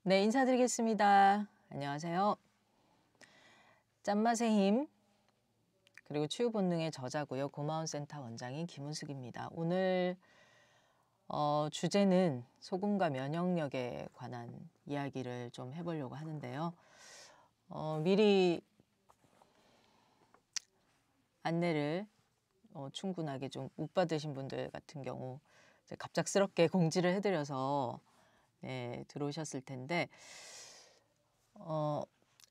네, 인사드리겠습니다. 안녕하세요. 짠맛의 힘, 그리고 치유본능의 저자고요. 고마운 센터 원장인 김은숙입니다. 오늘 주제는 소금과 면역력에 관한 이야기를 좀 해보려고 하는데요. 미리 안내를 충분하게 좀 못 받으신 분들 같은 경우 이제 갑작스럽게 공지를 해드려서 네, 들어오셨을 텐데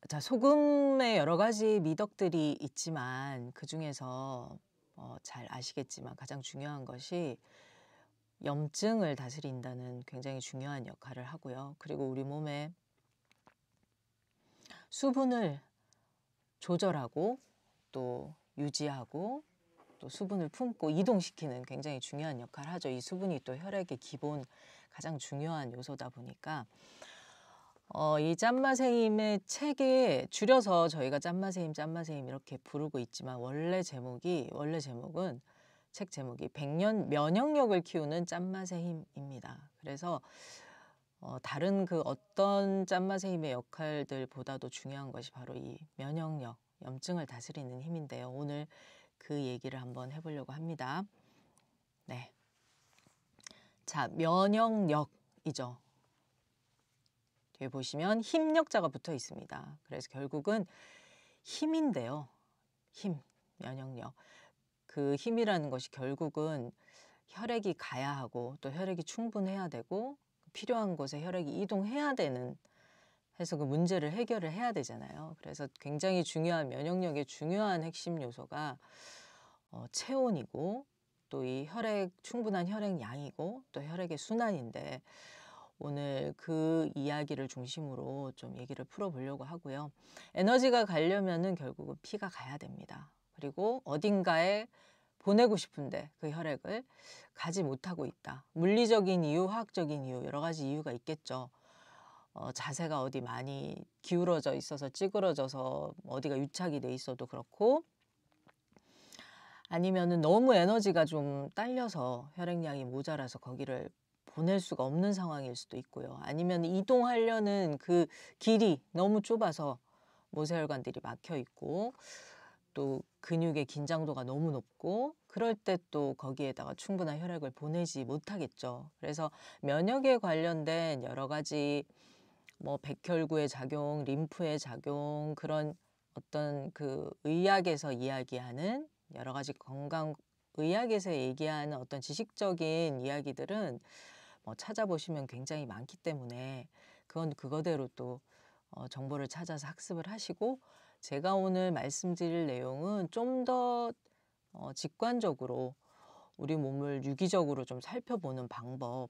자, 소금에 여러 가지 미덕들이 있지만 그중에서 잘 아시겠지만 가장 중요한 것이 염증을 다스린다는 굉장히 중요한 역할을 하고요. 그리고 우리 몸에 수분을 조절하고 또 유지하고 또 수분을 품고 이동시키는 굉장히 중요한 역할을 하죠. 이 수분이 또 혈액의 기본 가장 중요한 요소다 보니까 이 짠맛의 힘의 책에 줄여서 저희가 짠맛의 힘 이렇게 부르고 있지만 원래 제목은 책 제목이 100년 면역력을 키우는 짠맛의 힘입니다. 그래서 다른 그 어떤 짠맛의 힘의 역할들보다도 중요한 것이 바로 이 면역력, 염증을 다스리는 힘인데요. 오늘 그 얘기를 한번 해보려고 합니다. 네. 자, 면역력이죠. 뒤에 보시면 힘력자가 붙어 있습니다. 그래서 결국은 힘인데요. 힘, 면역력. 그 힘이라는 것이 결국은 혈액이 가야 하고 또 혈액이 충분해야 되고 필요한 곳에 혈액이 이동해야 되는 해서 그 문제를 해결을 해야 되잖아요. 그래서 굉장히 중요한 면역력의 중요한 핵심 요소가 체온이고 또 이 충분한 혈액 양이고 또 혈액의 순환인데 오늘 그 이야기를 중심으로 좀 얘기를 풀어보려고 하고요. 에너지가 가려면은 결국은 피가 가야 됩니다. 그리고 어딘가에 보내고 싶은데 그 혈액을 가지 못하고 있다. 물리적인 이유, 화학적인 이유, 여러 가지 이유가 있겠죠. 자세가 어디 많이 기울어져 있어서 찌그러져서 어디가 유착이 돼 있어도 그렇고 아니면은 너무 에너지가 좀 딸려서 혈액량이 모자라서 거기를 보낼 수가 없는 상황일 수도 있고요. 아니면 이동하려는 그 길이 너무 좁아서 모세혈관들이 막혀 있고 또 근육의 긴장도가 너무 높고 그럴 때 또 거기에다가 충분한 혈액을 보내지 못하겠죠. 그래서 면역에 관련된 여러 가지 뭐 백혈구의 작용, 림프의 작용 그런 어떤 그 의학에서 이야기하는 여러 가지 건강 의학에서 얘기하는 어떤 지식적인 이야기들은 뭐 찾아보시면 굉장히 많기 때문에 그건 그거대로 또 정보를 찾아서 학습을 하시고 제가 오늘 말씀드릴 내용은 좀 더 직관적으로 우리 몸을 유기적으로 좀 살펴보는 방법으로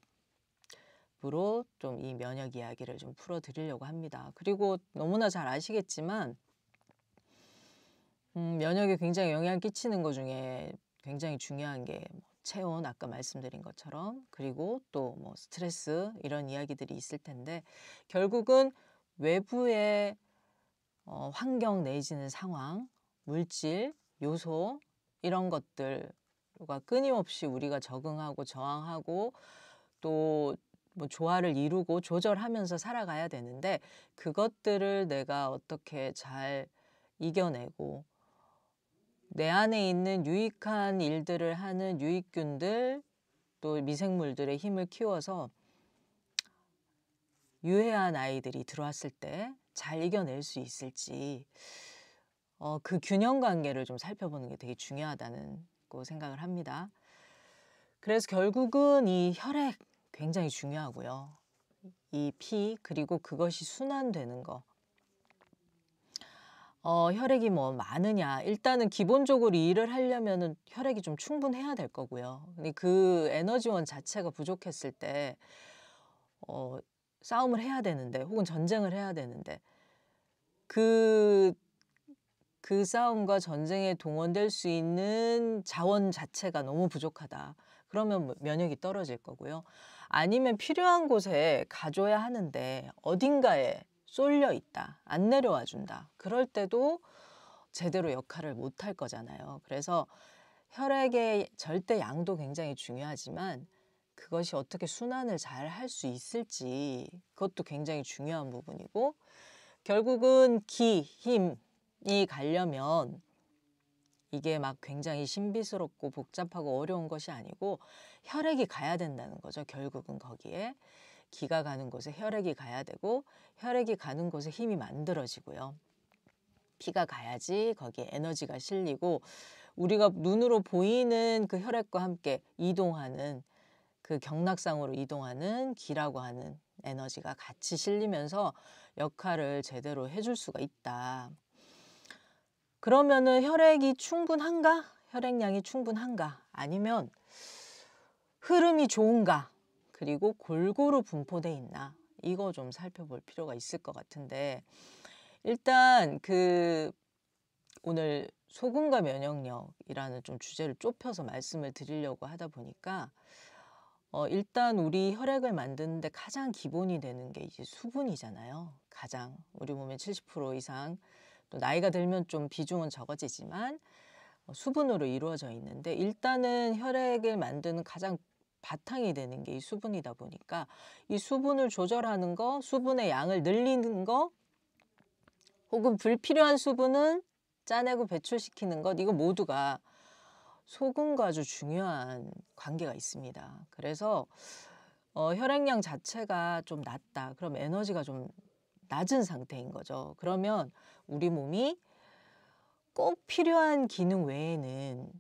좀 이 면역 이야기를 좀 풀어드리려고 합니다. 그리고 너무나 잘 아시겠지만 면역에 굉장히 영향을 끼치는 것 중에 굉장히 중요한 게 체온 아까 말씀드린 것처럼 그리고 또 뭐 스트레스 이런 이야기들이 있을 텐데 결국은 외부의 환경 내지는 상황, 물질, 요소 이런 것들과 끊임없이 우리가 적응하고 저항하고 또 뭐 조화를 이루고 조절하면서 살아가야 되는데 그것들을 내가 어떻게 잘 이겨내고 내 안에 있는 유익한 일들을 하는 유익균들 또 미생물들의 힘을 키워서 유해한 아이들이 들어왔을 때 잘 이겨낼 수 있을지 그 균형 관계를 좀 살펴보는 게 되게 중요하다는 거 생각을 합니다. 그래서 결국은 이 혈액 굉장히 중요하고요. 이 피 그리고 그것이 순환되는 거. 혈액이 뭐 많으냐 일단은 기본적으로 일을 하려면은 혈액이 좀 충분해야 될 거고요. 근데 그 에너지원 자체가 부족했을 때 싸움을 해야 되는데 혹은 전쟁을 해야 되는데 그 싸움과 전쟁에 동원될 수 있는 자원 자체가 너무 부족하다. 그러면 면역이 떨어질 거고요. 아니면 필요한 곳에 가줘야 하는데 어딘가에 쏠려 있다. 안 내려와 준다. 그럴 때도 제대로 역할을 못 할 거잖아요. 그래서 혈액의 절대 양도 굉장히 중요하지만 그것이 어떻게 순환을 잘 할 수 있을지 그것도 굉장히 중요한 부분이고 결국은 기, 힘이 가려면 이게 막 굉장히 신비스럽고 복잡하고 어려운 것이 아니고 혈액이 가야 된다는 거죠. 결국은 거기에 기가 가는 곳에 혈액이 가야 되고 혈액이 가는 곳에 힘이 만들어지고요. 피가 가야지 거기에 에너지가 실리고 우리가 눈으로 보이는 그 혈액과 함께 이동하는 그 경락상으로 이동하는 기라고 하는 에너지가 같이 실리면서 역할을 제대로 해줄 수가 있다. 그러면은 혈액이 충분한가? 혈액량이 충분한가? 아니면 흐름이 좋은가? 그리고 골고루 분포돼 있나? 이거 좀 살펴볼 필요가 있을 것 같은데 일단 오늘 소금과 면역력이라는 좀 주제를 좁혀서 말씀을 드리려고 하다 보니까 일단 우리 혈액을 만드는데 가장 기본이 되는 게 이제 수분이잖아요. 가장 우리 몸의 70% 이상 또 나이가 들면 좀 비중은 적어지지만 수분으로 이루어져 있는데 일단은 혈액을 만드는 가장 바탕이 되는 게 이 수분이다 보니까 이 수분을 조절하는 거, 수분의 양을 늘리는 거 혹은 불필요한 수분은 짜내고 배출시키는 것 이거 모두가 소금과 아주 중요한 관계가 있습니다. 그래서 혈액량 자체가 좀 낮다. 그럼 에너지가 좀 낮은 상태인 거죠. 그러면 우리 몸이 꼭 필요한 기능 외에는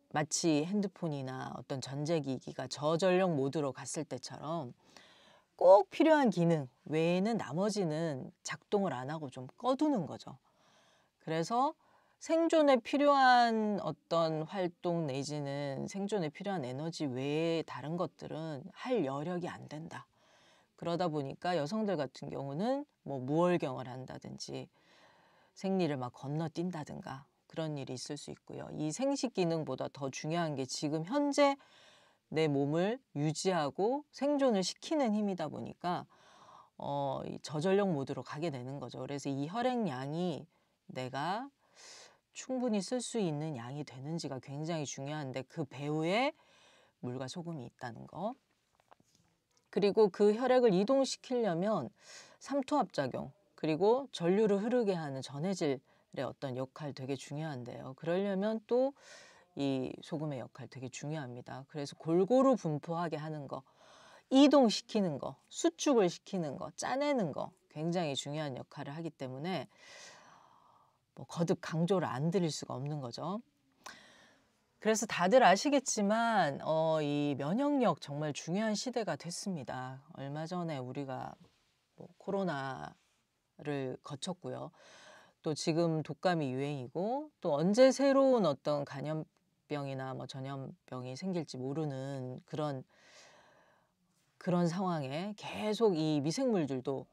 마치 핸드폰이나 어떤 전자기기가 저전력 모드로 갔을 때처럼 꼭 필요한 기능 외에는 나머지는 작동을 안 하고 좀 꺼두는 거죠. 그래서 생존에 필요한 어떤 활동 내지는 생존에 필요한 에너지 외에 다른 것들은 할 여력이 안 된다. 그러다 보니까 여성들 같은 경우는 뭐 무월경을 한다든지 생리를 막 건너뛴다든가 그런 일이 있을 수 있고요. 이 생식 기능보다 더 중요한 게 지금 현재 내 몸을 유지하고 생존을 시키는 힘이다 보니까 이 저전력 모드로 가게 되는 거죠. 그래서 이 혈액량이 내가 충분히 쓸 수 있는 양이 되는지가 굉장히 중요한데 그 배후에 물과 소금이 있다는 거. 그리고 그 혈액을 이동시키려면 삼투압작용 그리고 전류를 흐르게 하는 전해질의 어떤 역할 되게 중요한데요. 그러려면 또 이 소금의 역할 되게 중요합니다. 그래서 골고루 분포하게 하는 거, 이동시키는 거, 수축을 시키는 거, 짜내는 거 굉장히 중요한 역할을 하기 때문에 뭐 거듭 강조를 안 드릴 수가 없는 거죠. 그래서 다들 아시겠지만 이 면역력 정말 중요한 시대가 됐습니다. 얼마 전에 우리가 뭐 코로나를 거쳤고요. 또 지금 독감이 유행이고 또 언제 새로운 어떤 감염병이나 뭐 전염병이 생길지 모르는 그런 상황에 계속 이 미생물들도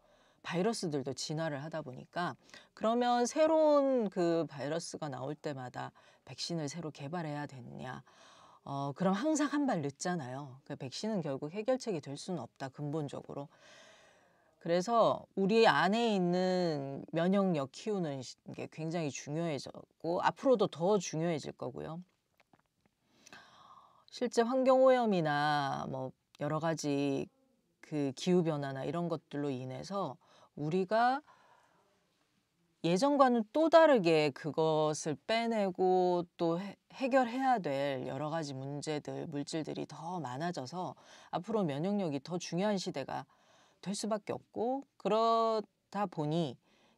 바이러스들도 진화를 하다 보니까 그러면 새로운 그 바이러스가 나올 때마다 백신을 새로 개발해야 되느냐. 그럼 항상 한 발 늦잖아요. 그 백신은 결국 해결책이 될 수는 없다, 근본적으로. 그래서 우리 안에 있는 면역력 키우는 게 굉장히 중요해졌고 앞으로도 더 중요해질 거고요. 실제 환경오염이나 뭐 여러 가지 그 기후변화나 이런 것들로 인해서 우리가 예전과는 또 다르게 그것을 빼내고 또 해결해야 될 여러 가지 문제들, 물질들이 더 많아져서 앞으로 면역력이 더 중요한 시대가 될 수밖에 없고 그러다 보니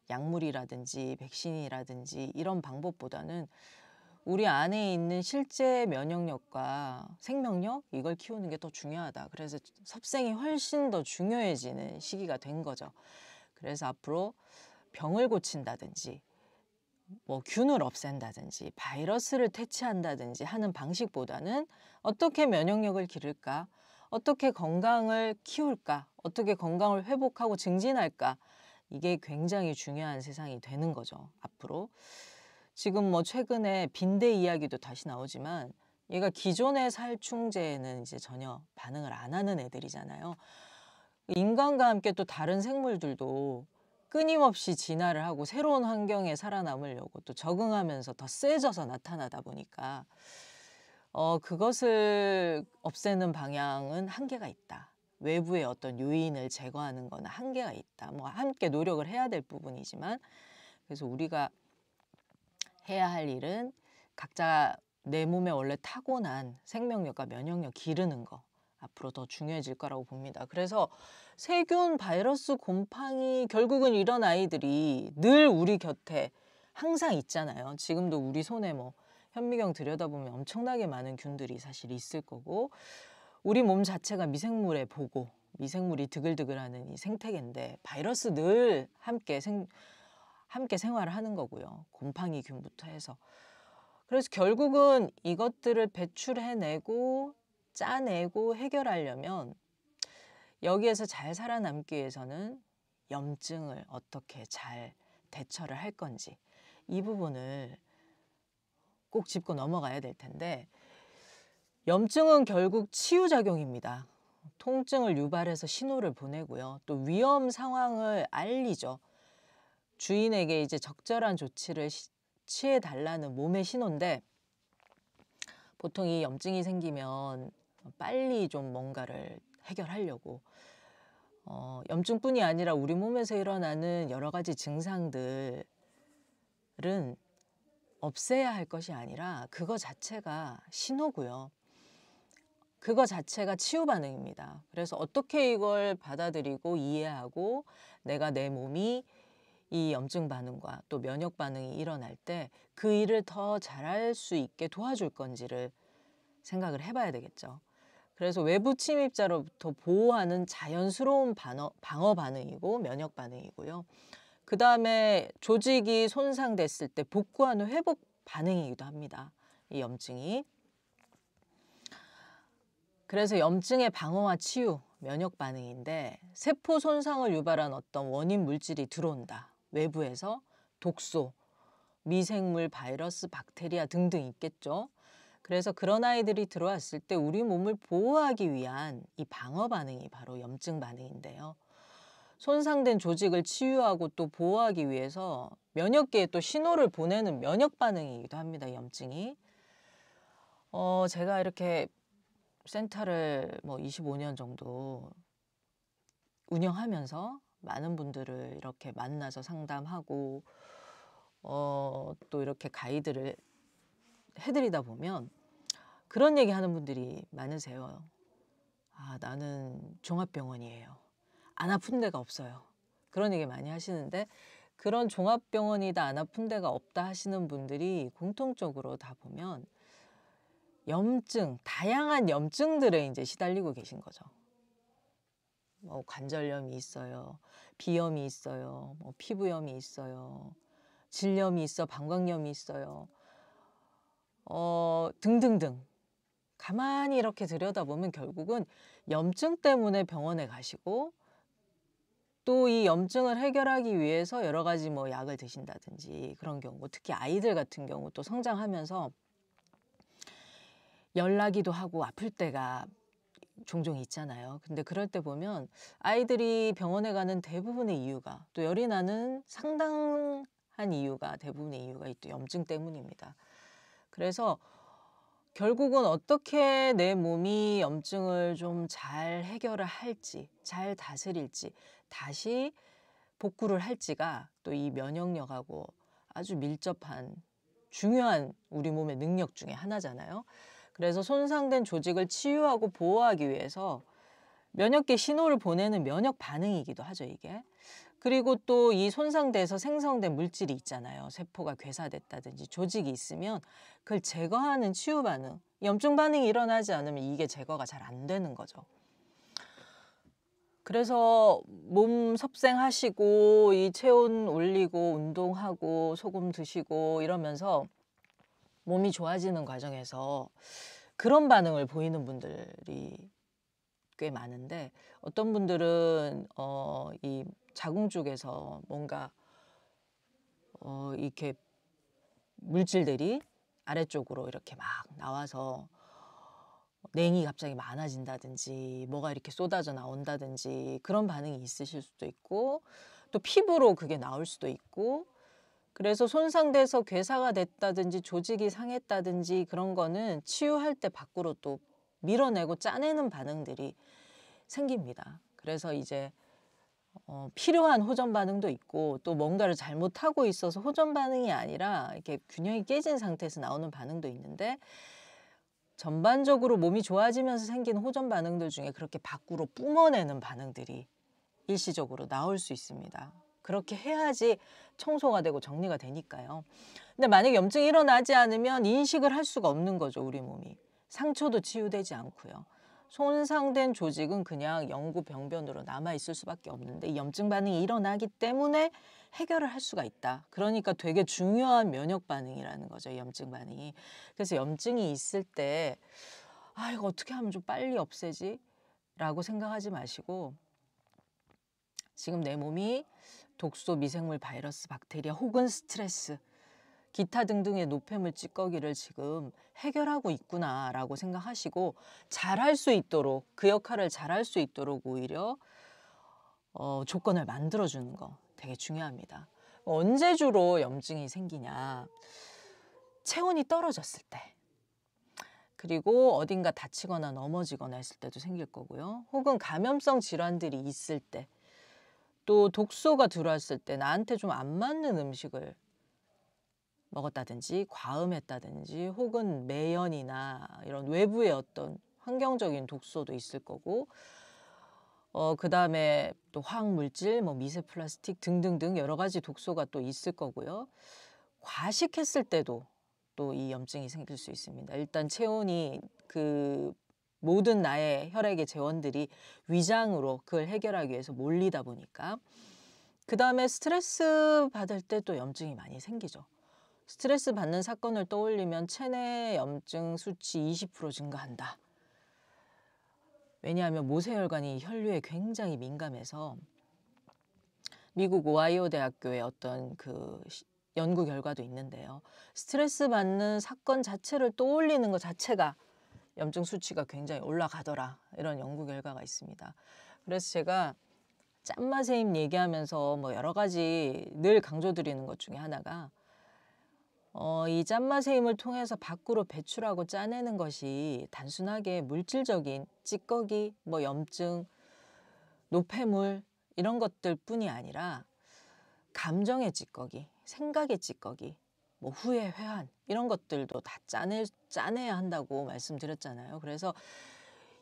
약물이라든지 백신이라든지 이런 방법보다는 우리 안에 있는 실제 면역력과 생명력 이걸 키우는 게 더 중요하다. 그래서 섭생이 훨씬 더 중요해지는 시기가 된 거죠. 그래서 앞으로 병을 고친다든지 뭐 균을 없앤다든지 바이러스를 퇴치한다든지 하는 방식보다는 어떻게 면역력을 기를까? 어떻게 건강을 키울까? 어떻게 건강을 회복하고 증진할까? 이게 굉장히 중요한 세상이 되는 거죠. 앞으로. 지금 뭐 최근에 빈대 이야기도 다시 나오지만 얘가 기존의 살충제에는 이제 전혀 반응을 안 하는 애들이잖아요. 인간과 함께 또 다른 생물들도 끊임없이 진화를 하고 새로운 환경에 살아남으려고 또 적응하면서 더 세져서 나타나다 보니까 그것을 없애는 방향은 한계가 있다. 외부의 어떤 요인을 제거하는 거는 한계가 있다. 뭐 함께 노력을 해야 될 부분이지만, 그래서 우리가 해야 할 일은 각자 내 몸에 원래 타고난 생명력과 면역력 기르는 거, 앞으로 더 중요해질 거라고 봅니다. 그래서 세균, 바이러스, 곰팡이, 결국은 이런 아이들이 늘 우리 곁에 항상 있잖아요. 지금도 우리 손에 뭐 현미경 들여다보면 엄청나게 많은 균들이 사실 있을 거고, 우리 몸 자체가 미생물의 보고, 미생물이 드글드글하는 이 생태계인데 바이러스 늘 함께 생활을 하는 거고요. 곰팡이균부터 해서. 그래서 결국은 이것들을 배출해내고 짜내고 해결하려면, 여기에서 잘 살아남기 위해서는 염증을 어떻게 잘 대처를 할 건지, 이 부분을 꼭 짚고 넘어가야 될 텐데, 염증은 결국 치유작용입니다. 통증을 유발해서 신호를 보내고요. 또 위험 상황을 알리죠. 주인에게 이제 적절한 조치를 취해달라는 몸의 신호인데, 보통 이 염증이 생기면 빨리 좀 뭔가를 해결하려고 염증뿐이 아니라 우리 몸에서 일어나는 여러 가지 증상들은 없애야 할 것이 아니라 그거 자체가 신호고요. 그거 자체가 치유 반응입니다. 그래서 어떻게 이걸 받아들이고 이해하고 내가 내 몸이 이 염증 반응과 또 면역 반응이 일어날 때 그 일을 더 잘할 수 있게 도와줄 건지를 생각을 해봐야 되겠죠. 그래서 외부 침입자로부터 보호하는 자연스러운 방어 반응이고 면역 반응이고요. 그 다음에 조직이 손상됐을 때 복구하는 회복 반응이기도 합니다. 이 염증이. 그래서 염증의 방어와 치유, 면역 반응인데, 세포 손상을 유발한 어떤 원인 물질이 들어온다. 외부에서 독소, 미생물, 바이러스, 박테리아 등등 있겠죠. 그래서 그런 아이들이 들어왔을 때 우리 몸을 보호하기 위한 이 방어 반응이 바로 염증 반응인데요. 손상된 조직을 치유하고 또 보호하기 위해서 면역계에 또 신호를 보내는 면역 반응이기도 합니다. 염증이. 제가 이렇게 센터를 뭐 25년 정도 운영하면서 많은 분들을 이렇게 만나서 상담하고 또 이렇게 가이드를 해드리다 보면 그런 얘기 하는 분들이 많으세요. 아, 나는 종합병원이에요. 안 아픈 데가 없어요. 그런 얘기 많이 하시는데, 그런 종합병원이다 안 아픈 데가 없다 하시는 분들이 공통적으로 다 보면 염증, 다양한 염증들에 이제 시달리고 계신 거죠. 뭐 관절염이 있어요. 비염이 있어요. 뭐 피부염이 있어요. 질염이 있어, 방광염이 있어요. 등등등. 가만히 이렇게 들여다보면 결국은 염증 때문에 병원에 가시고, 또 이 염증을 해결하기 위해서 여러 가지 뭐 약을 드신다든지 그런 경우, 특히 아이들 같은 경우 또 성장하면서 열나기도 하고 아플 때가 종종 있잖아요. 근데 그럴 때 보면 아이들이 병원에 가는 대부분의 이유가, 또 열이 나는 상당한 이유가, 대부분의 이유가 또 염증 때문입니다. 그래서 결국은 어떻게 내 몸이 염증을 좀 잘 해결을 할지, 잘 다스릴지, 다시 복구를 할지가 또 이 면역력하고 아주 밀접한 중요한 우리 몸의 능력 중에 하나잖아요. 그래서 손상된 조직을 치유하고 보호하기 위해서 면역계 신호를 보내는 면역 반응이기도 하죠, 이게. 그리고 또 이 손상돼서 생성된 물질이 있잖아요. 세포가 괴사됐다든지 조직이 있으면 그걸 제거하는 치유 반응, 염증 반응이 일어나지 않으면 이게 제거가 잘 안 되는 거죠. 그래서 몸 섭생하시고 이 체온 올리고 운동하고 소금 드시고 이러면서 몸이 좋아지는 과정에서 그런 반응을 보이는 분들이 꽤 많은데, 어떤 분들은 이 자궁 쪽에서 뭔가 이렇게 물질들이 아래쪽으로 이렇게 막 나와서 냉이 갑자기 많아진다든지 뭐가 이렇게 쏟아져 나온다든지 그런 반응이 있으실 수도 있고, 또 피부로 그게 나올 수도 있고, 그래서 손상돼서 괴사가 됐다든지 조직이 상했다든지 그런 거는 치유할 때 밖으로 또 밀어내고 짜내는 반응들이 생깁니다. 그래서 이제 필요한 호전 반응도 있고 또 뭔가를 잘못하고 있어서 호전 반응이 아니라 이렇게 균형이 깨진 상태에서 나오는 반응도 있는데 전반적으로 몸이 좋아지면서 생기는 호전 반응들 중에 그렇게 밖으로 뿜어내는 반응들이 일시적으로 나올 수 있습니다. 그렇게 해야지 청소가 되고 정리가 되니까요. 근데 만약에 염증이 일어나지 않으면 인식을 할 수가 없는 거죠, 우리 몸이. 상처도 치유되지 않고요. 손상된 조직은 그냥 영구 병변으로 남아있을 수밖에 없는데 이 염증 반응이 일어나기 때문에 해결을 할 수가 있다. 그러니까 되게 중요한 면역 반응이라는 거죠, 이 염증 반응이. 그래서 염증이 있을 때 이거 어떻게 하면 좀 빨리 없애지? 라고 생각하지 마시고 지금 내 몸이 독소, 미생물, 바이러스, 박테리아 혹은 스트레스, 기타 등등의 노폐물 찌꺼기를 지금 해결하고 있구나라고 생각하시고 잘할 수 있도록 그 역할을 잘할 수 있도록 오히려 조건을 만들어주는 거 되게 중요합니다. 언제 주로 염증이 생기냐? 체온이 떨어졌을 때 그리고 어딘가 다치거나 넘어지거나 했을 때도 생길 거고요. 혹은 감염성 질환들이 있을 때 또 독소가 들어왔을 때 나한테 좀 안 맞는 음식을 먹었다든지 과음했다든지 혹은 매연이나 이런 외부의 어떤 환경적인 독소도 있을 거고 그다음에 또 화학물질, 뭐 미세 플라스틱 등등등 여러 가지 독소가 또 있을 거고요. 과식했을 때도 또 이 염증이 생길 수 있습니다. 일단 체온이 그 모든 나의 혈액의 재원들이 위장으로 그걸 해결하기 위해서 몰리다 보니까 그다음에 스트레스 받을 때 또 염증이 많이 생기죠. 스트레스 받는 사건을 떠올리면 체내 염증 수치 20% 증가한다. 왜냐하면 모세혈관이 혈류에 굉장히 민감해서 미국 오하이오 대학교의 어떤 그 연구 결과도 있는데요. 스트레스 받는 사건 자체를 떠올리는 것 자체가 염증 수치가 굉장히 올라가더라. 이런 연구 결과가 있습니다. 그래서 제가 짠맛의 얘기하면서 뭐 여러 가지 늘 강조드리는 것 중에 하나가 이 짠맛의 힘을 통해서 밖으로 배출하고 짜내는 것이 단순하게 물질적인 찌꺼기, 뭐 염증, 노폐물 이런 것들 뿐이 아니라 감정의 찌꺼기, 생각의 찌꺼기, 뭐 후회, 회한 이런 것들도 다 짜내야 한다고 말씀드렸잖아요. 그래서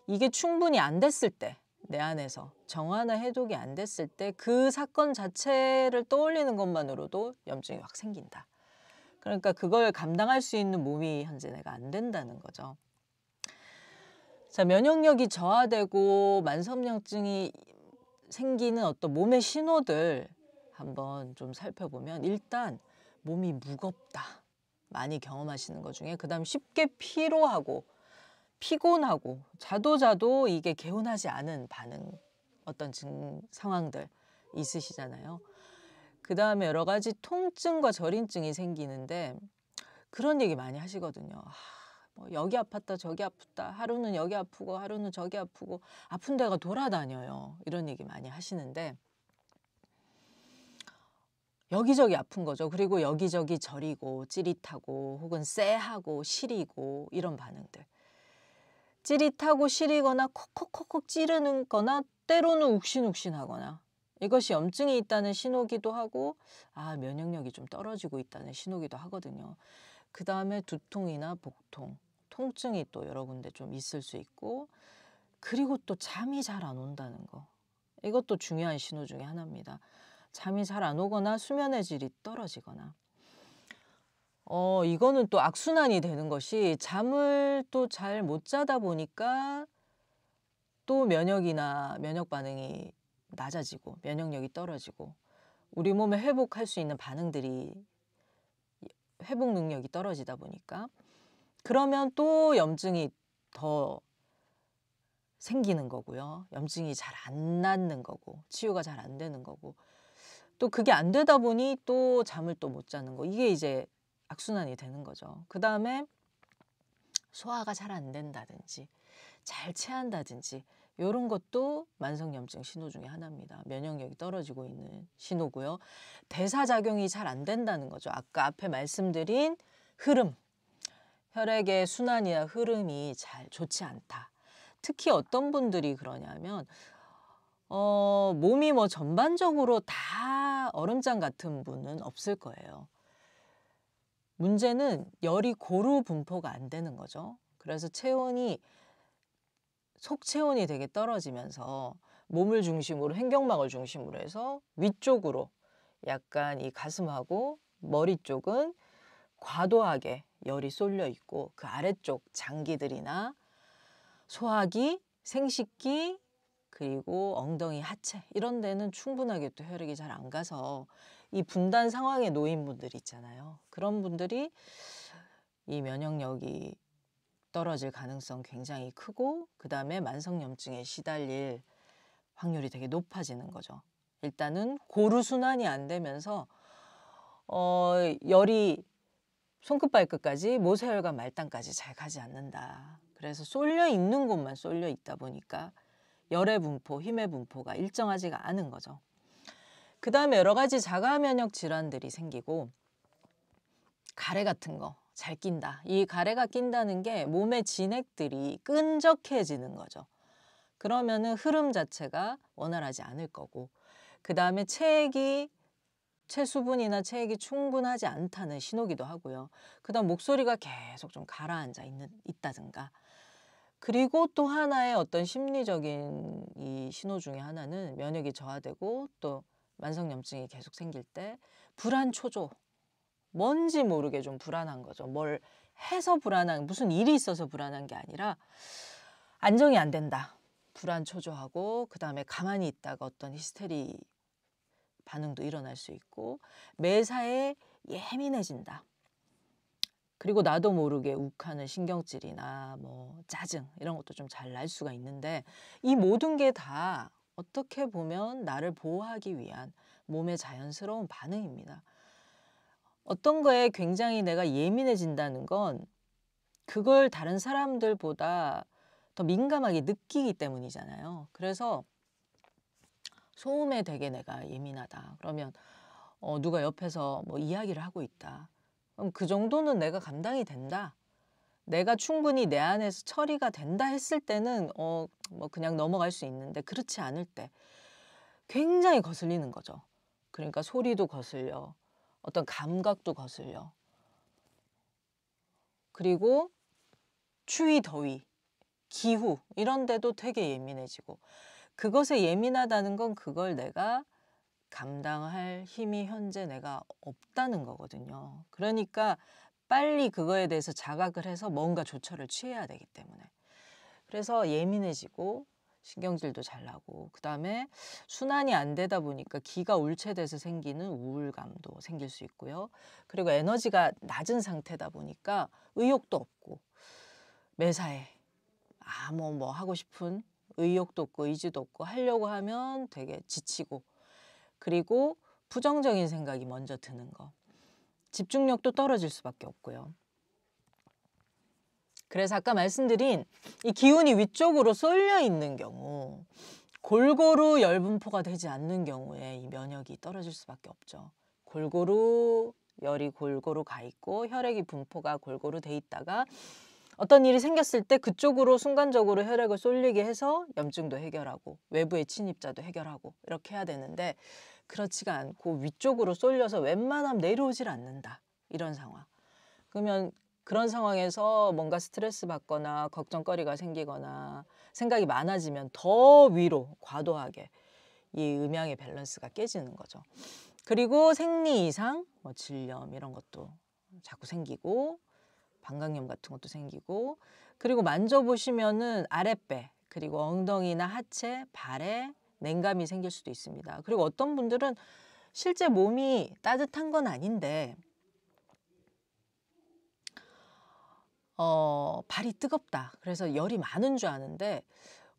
이게 충분히 안 됐을 때 내 안에서 정화나 해독이 안 됐을 때 그 사건 자체를 떠올리는 것만으로도 염증이 확 생긴다. 그러니까 그걸 감당할 수 있는 몸이 현재 내가 안 된다는 거죠. 자, 면역력이 저하되고 만성염증이 생기는 어떤 몸의 신호들 한번 좀 살펴보면 일단 몸이 무겁다. 많이 경험하시는 것 중에 그다음 쉽게 피로하고 피곤하고 자도 이게 개운하지 않은 반응 어떤 상황들 있으시잖아요. 그다음에 여러 가지 통증과 저린증이 생기는데 그런 얘기 많이 하시거든요. 뭐 여기 아팠다 저기 아프다 하루는 여기 아프고 하루는 저기 아프고 아픈 데가 돌아다녀요. 이런 얘기 많이 하시는데 여기저기 아픈 거죠. 그리고 여기저기 저리고 찌릿하고 혹은 쎄하고 시리고 이런 반응들. 찌릿하고 시리거나 콕콕콕콕 찌르는 거나 때로는 욱신욱신하거나 이것이 염증이 있다는 신호기도 하고 면역력이 좀 떨어지고 있다는 신호기도 하거든요. 그 다음에 두통이나 복통, 통증이 또 여러 군데 좀 있을 수 있고 그리고 또 잠이 잘 안 온다는 거. 이것도 중요한 신호 중에 하나입니다. 잠이 잘 안 오거나 수면의 질이 떨어지거나 이거는 또 악순환이 되는 것이 잠을 또 잘 못 자다 보니까 또 면역이나 면역 반응이 낮아지고 면역력이 떨어지고 우리 몸에 회복할 수 있는 반응들이 회복 능력이 떨어지다 보니까 그러면 또 염증이 더 생기는 거고요. 염증이 잘 안 낫는 거고 치유가 잘 안 되는 거고 또 그게 안 되다 보니 또 잠을 또 못 자는 거. 이게 이제 악순환이 되는 거죠. 그 다음에 소화가 잘 안 된다든지 잘 체한다든지 이런 것도 만성염증 신호 중에 하나입니다. 면역력이 떨어지고 있는 신호고요. 대사작용이 잘 안 된다는 거죠. 아까 앞에 말씀드린 흐름, 혈액의 순환이나 흐름이 잘 좋지 않다. 특히 어떤 분들이 그러냐면 몸이 뭐 전반적으로 다 얼음장 같은 분은 없을 거예요. 문제는 열이 고루 분포가 안 되는 거죠. 그래서 속 체온이 되게 떨어지면서 몸을 중심으로 횡격막을 중심으로 해서 위쪽으로 약간 이 가슴하고 머리 쪽은 과도하게 열이 쏠려 있고 그 아래쪽 장기들이나 소화기, 생식기 그리고 엉덩이, 하체 이런 데는 충분하게 또 혈액이 잘 안 가서 이 분단 상황에 놓인 분들 있잖아요. 그런 분들이 이 면역력이 떨어질 가능성 굉장히 크고 그다음에 만성염증에 시달릴 확률이 되게 높아지는 거죠. 일단은 고루순환이 안 되면서 열이 손끝 발끝까지 모세혈관 말단까지 잘 가지 않는다. 그래서 쏠려 있는 곳만 쏠려 있다 보니까 열의 분포, 힘의 분포가 일정하지가 않은 거죠. 그 다음에 여러 가지 자가 면역 질환들이 생기고 가래 같은 거 잘 낀다. 이 가래가 낀다는 게 몸의 진액들이 끈적해지는 거죠. 그러면은 흐름 자체가 원활하지 않을 거고 그 다음에 체수분이나 체액이 충분하지 않다는 신호기도 하고요. 그 다음 목소리가 계속 좀 가라앉아 있다든가 그리고 또 하나의 어떤 심리적인 이 신호 중에 하나는 면역이 저하되고 또 만성염증이 계속 생길 때 불안 초조 뭔지 모르게 좀 불안한 거죠. 뭘 해서 불안한 무슨 일이 있어서 불안한 게 아니라 안정이 안 된다. 불안 초조하고 그다음에 가만히 있다가 어떤 히스테리 반응도 일어날 수 있고 매사에 예민해진다. 그리고 나도 모르게 욱하는 신경질이나 뭐 짜증 이런 것도 좀 잘 날 수가 있는데 이 모든 게 다 어떻게 보면 나를 보호하기 위한 몸의 자연스러운 반응입니다. 어떤 거에 굉장히 내가 예민해진다는 건 그걸 다른 사람들보다 더 민감하게 느끼기 때문이잖아요. 그래서 소음에 되게 내가 예민하다. 그러면 누가 옆에서 뭐 이야기를 하고 있다. 그럼 그 정도는 내가 감당이 된다. 내가 충분히 내 안에서 처리가 된다 했을 때는 뭐 그냥 넘어갈 수 있는데 그렇지 않을 때 굉장히 거슬리는 거죠. 그러니까 소리도 거슬려. 어떤 감각도 거슬려. 그리고 추위, 더위, 기후 이런 데도 되게 예민해지고 그것에 예민하다는 건 그걸 내가 감당할 힘이 현재 내가 없다는 거거든요. 그러니까 빨리 그거에 대해서 자각을 해서 뭔가 조처를 취해야 되기 때문에. 그래서 예민해지고 신경질도 잘 나고 그다음에 순환이 안 되다 보니까 기가 울체돼서 생기는 우울감도 생길 수 있고요. 그리고 에너지가 낮은 상태다 보니까 의욕도 없고 매사에 뭐 하고 싶은 의욕도 없고 의지도 없고 하려고 하면 되게 지치고 그리고 부정적인 생각이 먼저 드는 거. 집중력도 떨어질 수밖에 없고요. 그래서 아까 말씀드린 이 기운이 위쪽으로 쏠려 있는 경우 골고루 열 분포가 되지 않는 경우에 이 면역이 떨어질 수밖에 없죠. 열이 골고루 가 있고 혈액이 분포가 골고루 돼 있다가 어떤 일이 생겼을 때 그쪽으로 순간적으로 혈액을 쏠리게 해서 염증도 해결하고 외부의 침입자도 해결하고 이렇게 해야 되는데 그렇지가 않고 위쪽으로 쏠려서 웬만하면 내려오질 않는다. 이런 상황. 그러면 그런 상황에서 뭔가 스트레스 받거나 걱정거리가 생기거나 생각이 많아지면 더 위로 과도하게 이 음양의 밸런스가 깨지는 거죠. 그리고 생리 이상, 뭐 질염 이런 것도 자꾸 생기고 방광염 같은 것도 생기고 그리고 만져보시면은 아랫배 그리고 엉덩이나 하체, 발에 냉감이 생길 수도 있습니다. 그리고 어떤 분들은 실제 몸이 따뜻한 건 아닌데 발이 뜨겁다. 그래서 열이 많은 줄 아는데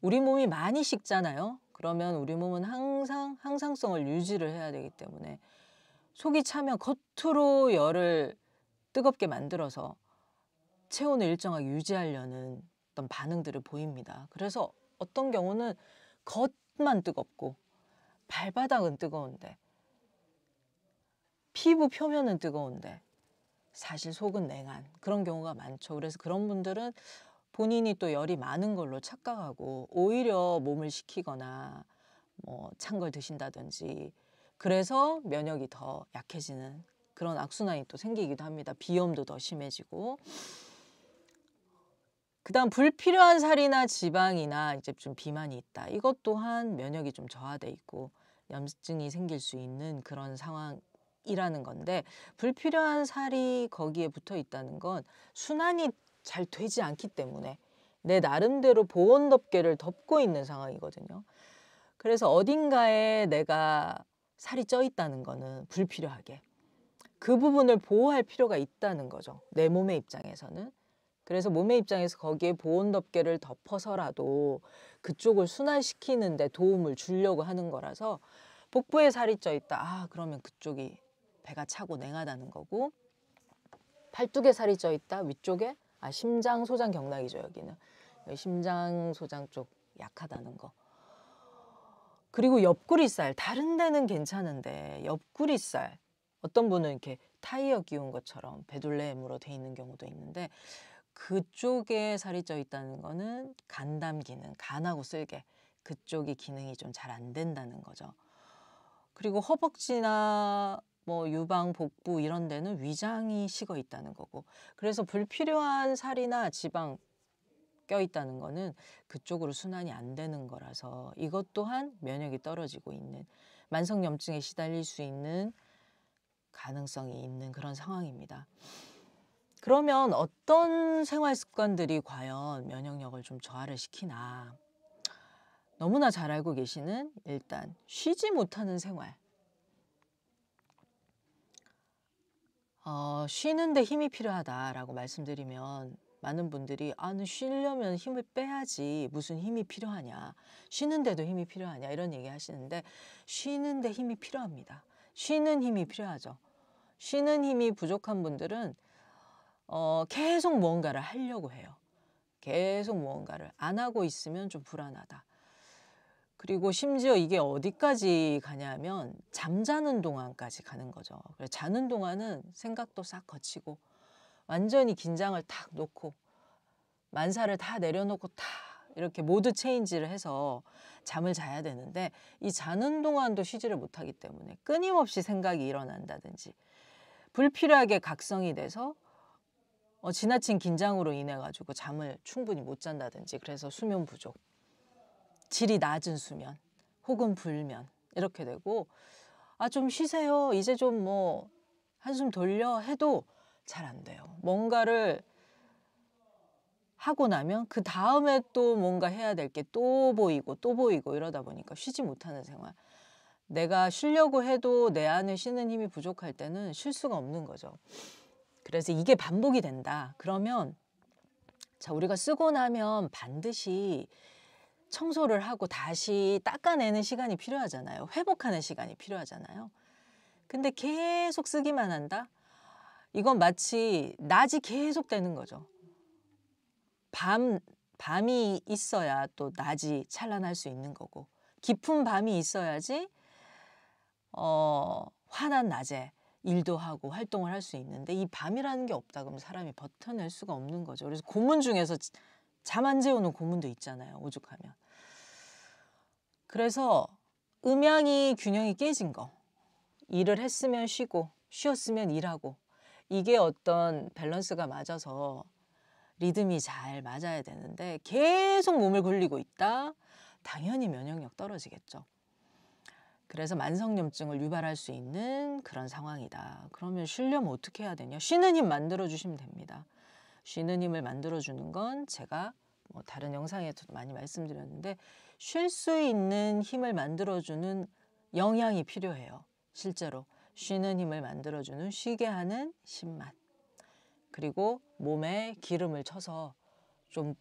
우리 몸이 많이 식잖아요. 그러면 우리 몸은 항상 항상성을 유지를 해야 되기 때문에 속이 차면 겉으로 열을 뜨겁게 만들어서 체온을 일정하게 유지하려는 어떤 반응들을 보입니다. 그래서 어떤 경우는 겉만 뜨겁고 발바닥은 뜨거운데 피부 표면은 뜨거운데 사실 속은 냉한 그런 경우가 많죠. 그래서 그런 분들은 본인이 또 열이 많은 걸로 착각하고 오히려 몸을 식히거나 뭐 찬 걸 드신다든지 그래서 면역이 더 약해지는 그런 악순환이 또 생기기도 합니다. 비염도 더 심해지고. 그다음 불필요한 살이나 지방이나 이제 좀 비만이 있다. 이것 또한 면역이 좀 저하돼 있고 염증이 생길 수 있는 그런 상황이라는 건데 불필요한 살이 거기에 붙어 있다는 건 순환이 잘 되지 않기 때문에 내 나름대로 보온 덮개를 덮고 있는 상황이거든요. 그래서 어딘가에 내가 살이 쪄 있다는 거는 불필요하게 그 부분을 보호할 필요가 있다는 거죠. 내 몸의 입장에서는. 그래서 몸의 입장에서 거기에 보온 덮개를 덮어서라도 그쪽을 순환시키는 데 도움을 주려고 하는 거라서 복부에 살이 쪄 있다. 아, 그러면 그쪽이 배가 차고 냉하다는 거고 팔뚝에 살이 쪄 있다. 위쪽에 심장, 소장, 경락이죠. 여기는. 심장, 소장 쪽 약하다는 거. 그리고 옆구리살, 다른 데는 괜찮은데 옆구리살 어떤 분은 이렇게 타이어 끼운 것처럼 배둘레물로 돼 있는 경우도 있는데 그쪽에 살이 쪄 있다는 거는 간담 기능, 간하고 쓸개 그쪽이 기능이 좀 잘 안 된다는 거죠. 그리고 허벅지나 뭐 유방, 복부 이런 데는 위장이 식어 있다는 거고 그래서 불필요한 살이나 지방 껴 있다는 거는 그쪽으로 순환이 안 되는 거라서 이것 또한 면역이 떨어지고 있는 만성염증에 시달릴 수 있는 가능성이 있는 그런 상황입니다. 그러면 어떤 생활 습관들이 과연 면역력을 좀 저하를 시키나? 너무나 잘 알고 계시는 일단 쉬지 못하는 생활. 쉬는데 힘이 필요하다라고 말씀드리면 많은 분들이 쉬려면 힘을 빼야지 무슨 힘이 필요하냐. 쉬는데도 힘이 필요하냐 이런 얘기 하시는데 쉬는데 힘이 필요합니다. 쉬는 힘이 필요하죠. 쉬는 힘이 부족한 분들은 계속 무언가를 하려고 해요. 계속 무언가를 안 하고 있으면 좀 불안하다. 그리고 심지어 이게 어디까지 가냐면 잠자는 동안까지 가는 거죠. 그래서 자는 동안은 생각도 싹 거치고 완전히 긴장을 탁 놓고 만사를 다 내려놓고 다 이렇게 모드 체인지를 해서 잠을 자야 되는데 이 자는 동안도 쉬지를 못하기 때문에 끊임없이 생각이 일어난다든지 불필요하게 각성이 돼서 지나친 긴장으로 인해 가지고 잠을 충분히 못 잔다든지 그래서 수면 부족, 질이 낮은 수면 혹은 불면 이렇게 되고 좀 쉬세요. 이제 좀 뭐 한숨 돌려 해도 잘 안 돼요. 뭔가를 하고 나면 그 다음에 또 뭔가 해야 될 게 또 보이고 또 보이고 이러다 보니까 쉬지 못하는 생활. 내가 쉬려고 해도 내 안에 쉬는 힘이 부족할 때는 쉴 수가 없는 거죠. 그래서 이게 반복이 된다. 그러면 자, 우리가 쓰고 나면 반드시 청소를 하고 다시 닦아내는 시간이 필요하잖아요. 회복하는 시간이 필요하잖아요. 근데 계속 쓰기만 한다? 이건 마치 낮이 계속 되는 거죠. 밤이 있어야 또 낮이 찬란할 수 있는 거고 깊은 밤이 있어야지 환한 낮에 일도 하고 활동을 할 수 있는데 이 밤이라는 게 없다 그러면 사람이 버텨낼 수가 없는 거죠. 그래서 고문 중에서 잠 안 재우는 고문도 있잖아요. 오죽하면. 그래서 음양이 균형이 깨진 거. 일을 했으면 쉬고 쉬었으면 일하고 이게 어떤 밸런스가 맞아서 리듬이 잘 맞아야 되는데 계속 몸을 굴리고 있다? 당연히 면역력 떨어지겠죠. 그래서 만성염증을 유발할 수 있는 그런 상황이다. 그러면 쉬려면 어떻게 해야 되냐? 쉬는 힘 만들어주시면 됩니다. 쉬는 힘을 만들어주는 건 제가 뭐 다른 영상에서도 많이 말씀드렸는데 쉴 수 있는 힘을 만들어주는 영양이 필요해요. 실제로 쉬는 힘을 만들어주는 쉬게 하는 신맛. 그리고 몸에 기름을 쳐서 좀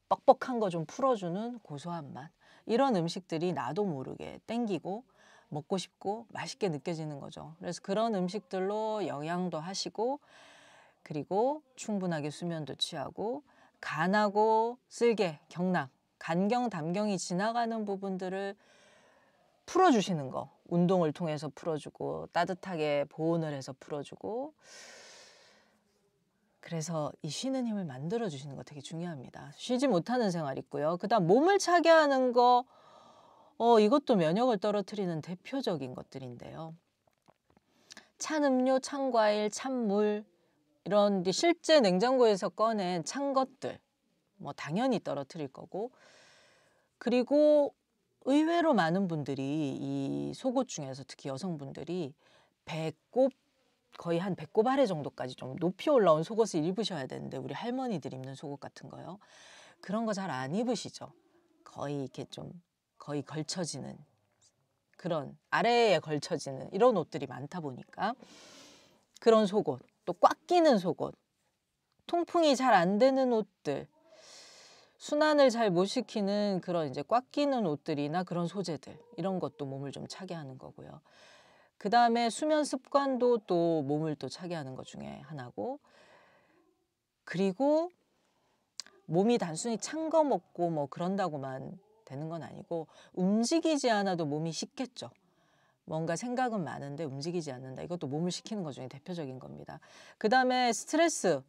뻑뻑한 거 좀 풀어주는 고소한 맛. 이런 음식들이 나도 모르게 땡기고 먹고 싶고 맛있게 느껴지는 거죠. 그래서 그런 음식들로 영양도 하시고 그리고 충분하게 수면도 취하고 간하고 쓸개, 경락 간경, 담경이 지나가는 부분들을 풀어주시는 거. 운동을 통해서 풀어주고 따뜻하게 보온을 해서 풀어주고 그래서 이 쉬는 힘을 만들어주시는 거 되게 중요합니다. 쉬지 못하는 생활 있고요. 그 다음 몸을 차게 하는 거 이것도 면역을 떨어뜨리는 대표적인 것들인데요. 찬 음료, 찬 과일, 찬 물 이런 실제 냉장고에서 꺼낸 찬 것들 뭐 당연히 떨어뜨릴 거고 그리고 의외로 많은 분들이 이 속옷 중에서 특히 여성분들이 배꼽 거의 한 배꼽 아래 정도까지 좀 높이 올라온 속옷을 입으셔야 되는데 우리 할머니들 입는 속옷 같은 거요. 그런 거 잘 안 입으시죠. 거의 이렇게 좀 거의 걸쳐지는 그런 아래에 걸쳐지는 이런 옷들이 많다 보니까 그런 속옷 또 꽉 끼는 속옷 통풍이 잘 안 되는 옷들 순환을 잘 못 시키는 그런 이제 꽉 끼는 옷들이나 그런 소재들 이런 것도 몸을 좀 차게 하는 거고요. 그 다음에 수면 습관도 또 몸을 또 차게 하는 것 중에 하나고 그리고 몸이 단순히 찬 거 먹고 뭐 그런다고만 되는 건 아니고 움직이지 않아도 몸이 식겠죠. 뭔가 생각은 많은데 움직이지 않는다. 이것도 몸을 식히는 것 중에 대표적인 겁니다. 그 다음에 스트레스,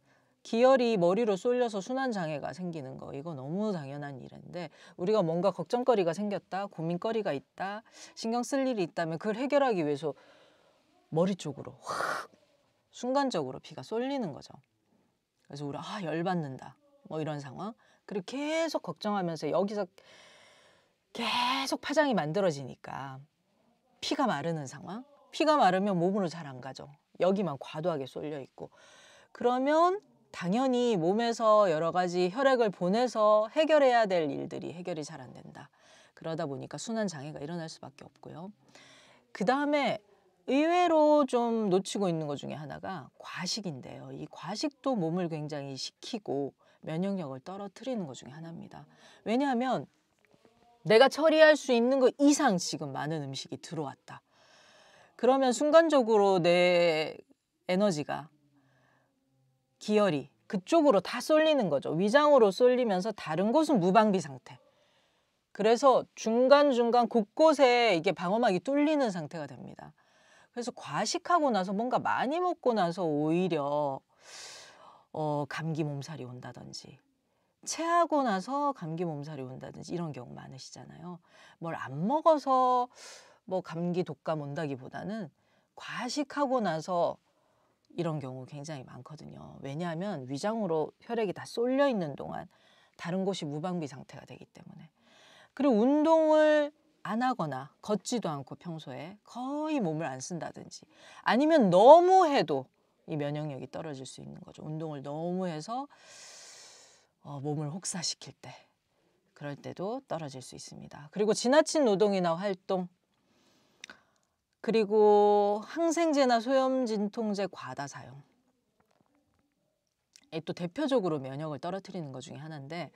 기혈이 머리로 쏠려서 순환장애가 생기는 거. 이거 너무 당연한 일인데 우리가 뭔가 걱정거리가 생겼다, 고민거리가 있다, 신경 쓸 일이 있다면 그걸 해결하기 위해서 머리 쪽으로 확 순간적으로 피가 쏠리는 거죠. 그래서 우리 열받는다. 뭐 이런 상황. 그리고 계속 걱정하면서 여기서 계속 파장이 만들어지니까 피가 마르는 상황. 피가 마르면 몸으로 잘 안 가죠. 여기만 과도하게 쏠려 있고. 그러면 당연히 몸에서 여러 가지 혈액을 보내서 해결해야 될 일들이 해결이 잘 안 된다. 그러다 보니까 순환 장애가 일어날 수밖에 없고요. 그 다음에 의외로 좀 놓치고 있는 것 중에 하나가 과식인데요. 이 과식도 몸을 굉장히 식히고 면역력을 떨어뜨리는 것 중에 하나입니다. 왜냐하면 내가 처리할 수 있는 것 이상 지금 많은 음식이 들어왔다. 그러면 순간적으로 내 에너지가 기혈이 그쪽으로 다 쏠리는 거죠. 위장으로 쏠리면서 다른 곳은 무방비 상태. 그래서 중간중간 곳곳에 이게 방어막이 뚫리는 상태가 됩니다. 그래서 과식하고 나서 뭔가 많이 먹고 나서 오히려 감기 몸살이 온다든지 체하고 나서 감기 몸살이 온다든지 이런 경우 많으시잖아요. 뭘 안 먹어서 뭐 감기 독감 온다기보다는 과식하고 나서 이런 경우 굉장히 많거든요. 왜냐하면 위장으로 혈액이 다 쏠려 있는 동안 다른 곳이 무방비 상태가 되기 때문에. 그리고 운동을 안 하거나 걷지도 않고 평소에 거의 몸을 안 쓴다든지 아니면 너무 해도 이 면역력이 떨어질 수 있는 거죠. 운동을 너무 해서 몸을 혹사시킬 때 그럴 때도 떨어질 수 있습니다. 그리고 지나친 노동이나 활동 그리고 항생제나 소염진통제 과다 사용 또 대표적으로 면역을 떨어뜨리는 것 중에 하나인데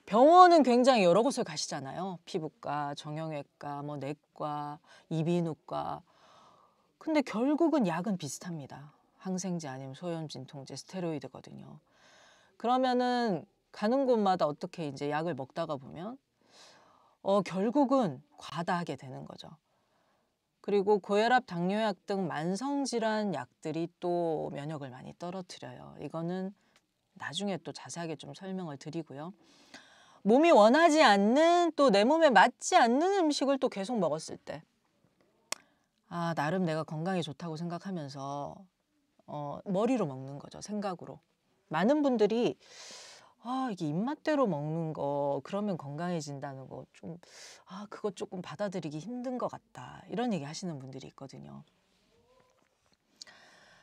병원은 굉장히 여러 곳을 가시잖아요. 피부과, 정형외과, 뭐 내과, 이비인후과. 근데 결국은 약은 비슷합니다. 항생제 아니면 소염진통제, 스테로이드거든요. 그러면은 가는 곳마다 어떻게 이제 약을 먹다가 보면 결국은 과다하게 되는 거죠. 그리고 고혈압, 당뇨약 등 만성질환 약들이 또 면역을 많이 떨어뜨려요. 이거는 나중에 또 자세하게 좀 설명을 드리고요. 몸이 원하지 않는 또 내 몸에 맞지 않는 음식을 또 계속 먹었을 때 나름 내가 건강에 좋다고 생각하면서 머리로 먹는 거죠. 생각으로. 많은 분들이 이게 입맛대로 먹는 거 그러면 건강해진다는 거 좀 그거 조금 받아들이기 힘든 것 같다. 이런 얘기 하시는 분들이 있거든요.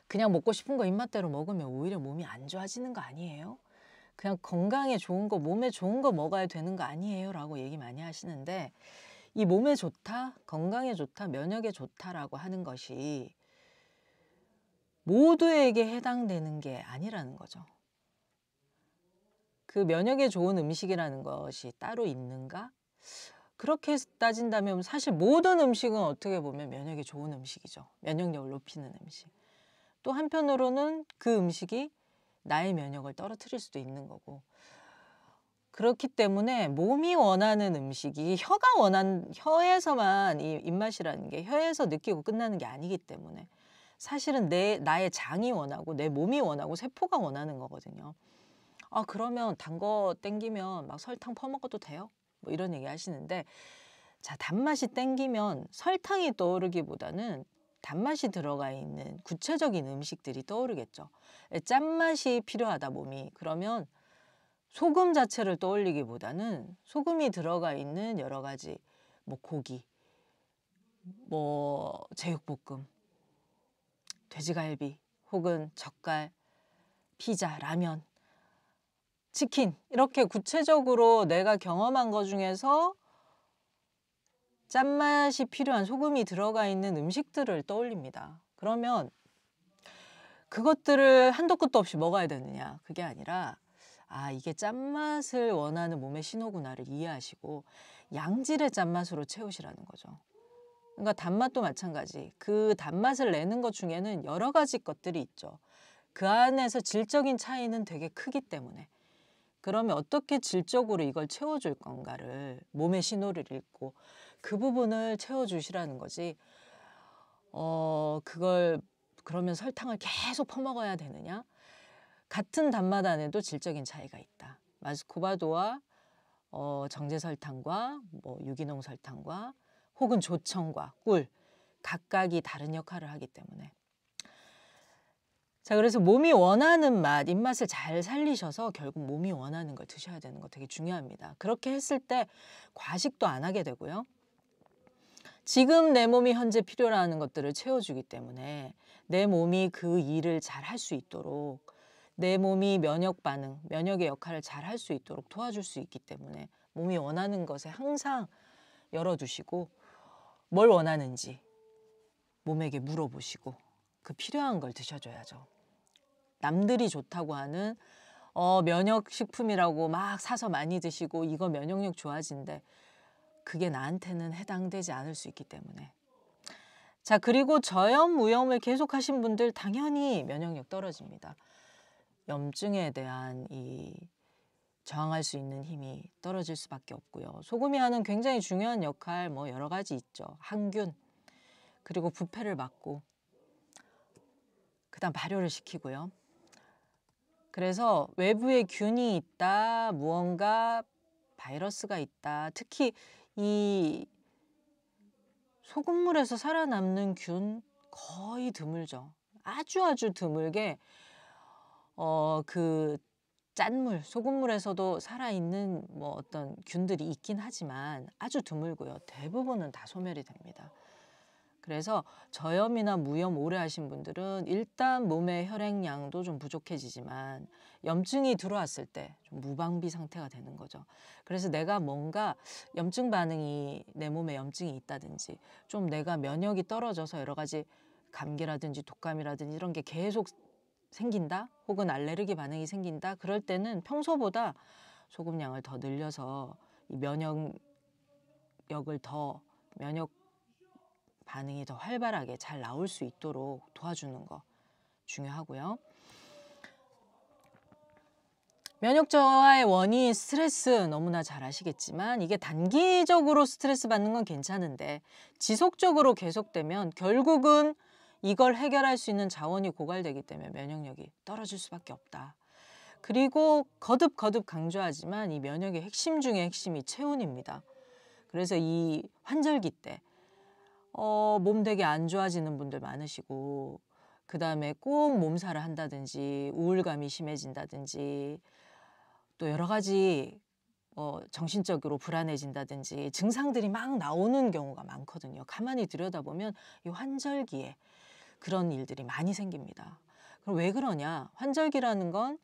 그냥 먹고 싶은 거 입맛대로 먹으면 오히려 몸이 안 좋아지는 거 아니에요? 그냥 건강에 좋은 거, 몸에 좋은 거 먹어야 되는 거 아니에요? 라고 얘기 많이 하시는데 이 몸에 좋다, 건강에 좋다, 면역에 좋다라고 하는 것이 모두에게 해당되는 게 아니라는 거죠. 그 면역에 좋은 음식이라는 것이 따로 있는가? 그렇게 따진다면 사실 모든 음식은 어떻게 보면 면역에 좋은 음식이죠. 면역력을 높이는 음식. 또 한편으로는 그 음식이 나의 면역을 떨어뜨릴 수도 있는 거고 그렇기 때문에 몸이 원하는 음식이 혀에서만 이 입맛이라는 게 혀에서 느끼고 끝나는 게 아니기 때문에 사실은 나의 장이 원하고 내 몸이 원하고 세포가 원하는 거거든요. 아, 그러면 단 거 땡기면 막 설탕 퍼먹어도 돼요? 뭐 이런 얘기 하시는데, 자, 단맛이 땡기면 설탕이 떠오르기보다는 단맛이 들어가 있는 구체적인 음식들이 떠오르겠죠. 짠맛이 필요하다 몸이. 그러면 소금 자체를 떠올리기보다는 소금이 들어가 있는 여러 가지 뭐 고기, 뭐 제육볶음, 돼지갈비 혹은 젓갈, 피자, 라면, 치킨, 이렇게 구체적으로 내가 경험한 것 중에서 짠맛이 필요한 소금이 들어가 있는 음식들을 떠올립니다. 그러면 그것들을 한도 끝도 없이 먹어야 되느냐? 그게 아니라 아, 이게 짠맛을 원하는 몸의 신호구나를 이해하시고 양질의 짠맛으로 채우시라는 거죠. 그러니까 단맛도 마찬가지. 그 단맛을 내는 것 중에는 여러 가지 것들이 있죠. 그 안에서 질적인 차이는 되게 크기 때문에. 그러면 어떻게 질적으로 이걸 채워줄 건가를 몸의 신호를 읽고 그 부분을 채워주시라는 거지. 그걸 그러면 설탕을 계속 퍼먹어야 되느냐? 같은 단맛 안에도 질적인 차이가 있다. 마스코바도와 정제설탕과 뭐 유기농 설탕과 혹은 조청과 꿀, 각각이 다른 역할을 하기 때문에. 자, 그래서 몸이 원하는 맛, 입맛을 잘 살리셔서 결국 몸이 원하는 걸 드셔야 되는 거 되게 중요합니다. 그렇게 했을 때 과식도 안 하게 되고요. 지금 내 몸이 현재 필요로 하는 것들을 채워주기 때문에 내 몸이 그 일을 잘 할 수 있도록, 내 몸이 면역 반응, 면역의 역할을 잘 할 수 있도록 도와줄 수 있기 때문에 몸이 원하는 것에 항상 열어두시고 뭘 원하는지 몸에게 물어보시고 그 필요한 걸 드셔줘야죠. 남들이 좋다고 하는 면역식품이라고 막 사서 많이 드시고 이거 면역력 좋아진대. 그게 나한테는 해당되지 않을 수 있기 때문에. 자, 그리고 저염, 무염을 계속 하신 분들 당연히 면역력 떨어집니다. 염증에 대한 이 저항할 수 있는 힘이 떨어질 수밖에 없고요. 소금이 하는 굉장히 중요한 역할 뭐 여러 가지 있죠. 항균, 그리고 부패를 막고 그다음 발효를 시키고요. 그래서 외부에 균이 있다, 무언가 바이러스가 있다. 특히 이 소금물에서 살아남는 균 거의 드물죠. 아주 드물게 그 짠물, 소금물에서도 살아있는 뭐 어떤 균들이 있긴 하지만 아주 드물고요. 대부분은 다 소멸이 됩니다. 그래서 저염이나 무염 오래 하신 분들은 일단 몸의 혈액량도 좀 부족해지지만 염증이 들어왔을 때 좀 무방비 상태가 되는 거죠. 그래서 내가 뭔가 염증 반응이 내 몸에 염증이 있다든지 좀 내가 면역이 떨어져서 여러 가지 감기라든지 독감이라든지 이런 게 계속 생긴다 혹은 알레르기 반응이 생긴다 그럴 때는 평소보다 소금량을 더 늘려서 이 면역 반응이 더 활발하게 잘 나올 수 있도록 도와주는 거 중요하고요. 면역 저하의 원인 스트레스 너무나 잘 아시겠지만 이게 단기적으로 스트레스 받는 건 괜찮은데 지속적으로 계속되면 결국은 이걸 해결할 수 있는 자원이 고갈되기 때문에 면역력이 떨어질 수밖에 없다. 그리고 거듭 강조하지만 이 면역의 핵심 중에 핵심이 체온입니다. 그래서 이 환절기 때 몸 되게 안 좋아지는 분들 많으시고 그 다음에 꼭 몸살을 한다든지 우울감이 심해진다든지 또 여러 가지 정신적으로 불안해진다든지 증상들이 막 나오는 경우가 많거든요. 가만히 들여다보면 이 환절기에 그런 일들이 많이 생깁니다. 그럼 왜 그러냐? 환절기라는 건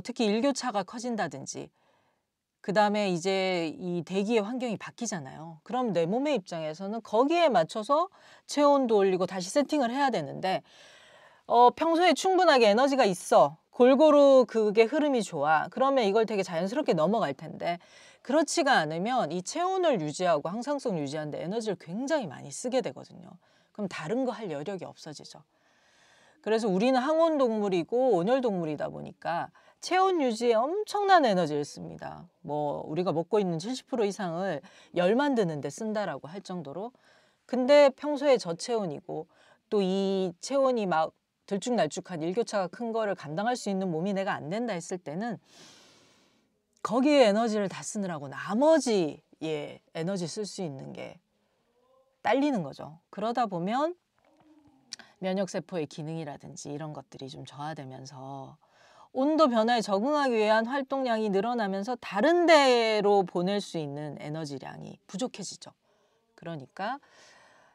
특히 일교차가 커진다든지 그 다음에 이제 이 대기의 환경이 바뀌잖아요. 그럼 내 몸의 입장에서는 거기에 맞춰서 체온도 올리고 다시 세팅을 해야 되는데 평소에 충분하게 에너지가 있어. 골고루 그게 흐름이 좋아. 그러면 이걸 되게 자연스럽게 넘어갈 텐데 그렇지가 않으면 이 체온을 유지하고 항상성 유지하는데 에너지를 굉장히 많이 쓰게 되거든요. 그럼 다른 거 할 여력이 없어지죠. 그래서 우리는 항온동물이고 온열동물이다 보니까 체온 유지에 엄청난 에너지를 씁니다. 뭐 우리가 먹고 있는 70% 이상을 열 만드는 데 쓴다라고 할 정도로. 근데 평소에 저체온이고 또 이 체온이 막 들쭉날쭉한 일교차가 큰 거를 감당할 수 있는 몸이 내가 안 된다 했을 때는 거기에 에너지를 다 쓰느라고 나머지 에너지 쓸 수 있는 게 딸리는 거죠. 그러다 보면 면역세포의 기능이라든지 이런 것들이 좀 저하되면서 온도 변화에 적응하기 위한 활동량이 늘어나면서 다른 데로 보낼 수 있는 에너지량이 부족해지죠. 그러니까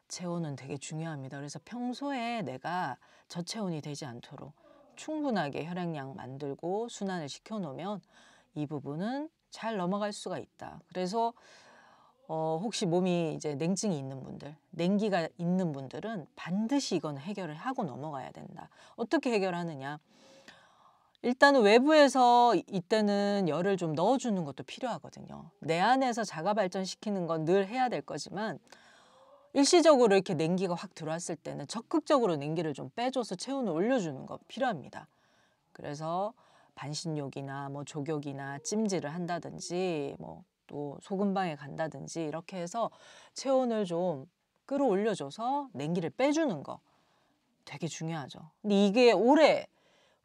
체온은 되게 중요합니다. 그래서 평소에 내가 저체온이 되지 않도록 충분하게 혈액량 만들고 순환을 시켜놓으면 이 부분은 잘 넘어갈 수가 있다. 그래서 혹시 몸이 이제 냉증이 있는 분들, 냉기가 있는 분들은 반드시 이건 해결을 하고 넘어가야 된다. 어떻게 해결하느냐? 일단은 외부에서 이때는 열을 좀 넣어주는 것도 필요하거든요. 내 안에서 자가 발전시키는 건 늘 해야 될 거지만 일시적으로 이렇게 냉기가 확 들어왔을 때는 적극적으로 냉기를 좀 빼줘서 체온을 올려주는 거 필요합니다. 그래서 반신욕이나 뭐 족욕이나 찜질을 한다든지 뭐 또 소금방에 간다든지 이렇게 해서 체온을 좀 끌어올려줘서 냉기를 빼주는 거 되게 중요하죠. 근데 이게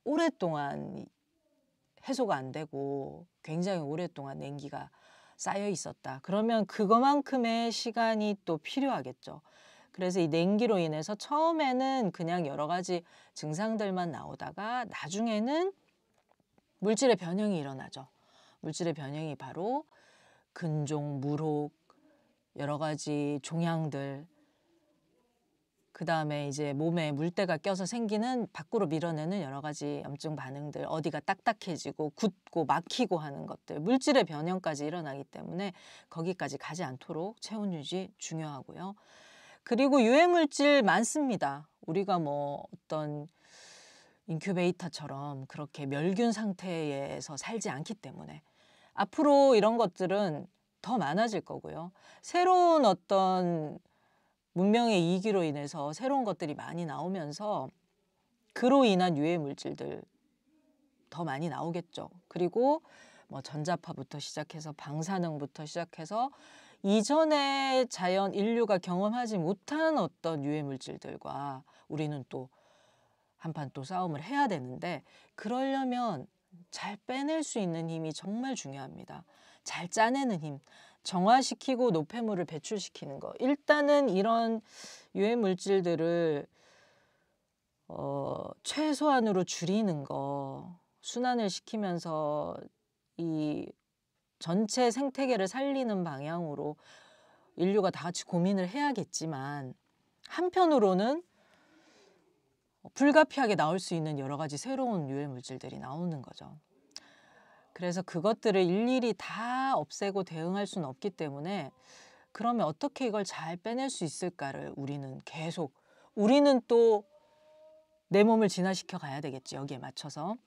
오랫동안 해소가 안 되고 굉장히 오랫동안 냉기가 쌓여 있었다. 그러면 그거만큼의 시간이 또 필요하겠죠. 그래서 이 냉기로 인해서 처음에는 그냥 여러 가지 증상들만 나오다가 나중에는 물질의 변형이 일어나죠. 물질의 변형이 바로 근종, 물혹, 여러 가지 종양들, 그 다음에 이제 몸에 물때가 껴서 생기는 밖으로 밀어내는 여러 가지 염증 반응들, 어디가 딱딱해지고 굳고 막히고 하는 것들, 물질의 변형까지 일어나기 때문에 거기까지 가지 않도록 체온 유지 중요하고요. 그리고 유해물질 많습니다. 우리가 뭐 어떤 인큐베이터처럼 그렇게 멸균 상태에서 살지 않기 때문에 앞으로 이런 것들은 더 많아질 거고요. 새로운 어떤 문명의 이기로 인해서 새로운 것들이 많이 나오면서 그로 인한 유해 물질들 더 많이 나오겠죠. 그리고 뭐 전자파부터 시작해서 방사능부터 시작해서 이전에 자연 인류가 경험하지 못한 어떤 유해 물질들과 우리는 또 한판 또 싸움을 해야 되는데 그러려면 잘 빼낼 수 있는 힘이 정말 중요합니다. 잘 짜내는 힘, 정화시키고 노폐물을 배출시키는 거. 일단은 이런 유해 물질들을 최소한으로 줄이는 거, 순환을 시키면서 이 전체 생태계를 살리는 방향으로 인류가 다 같이 고민을 해야겠지만 한편으로는 불가피하게 나올 수 있는 여러 가지 새로운 유해 물질들이 나오는 거죠. 그래서 그것들을 일일이 다 없애고 대응할 수는 없기 때문에 그러면 어떻게 이걸 잘 빼낼 수 있을까를 우리는 또 내 몸을 진화시켜 가야 되겠지, 여기에 맞춰서.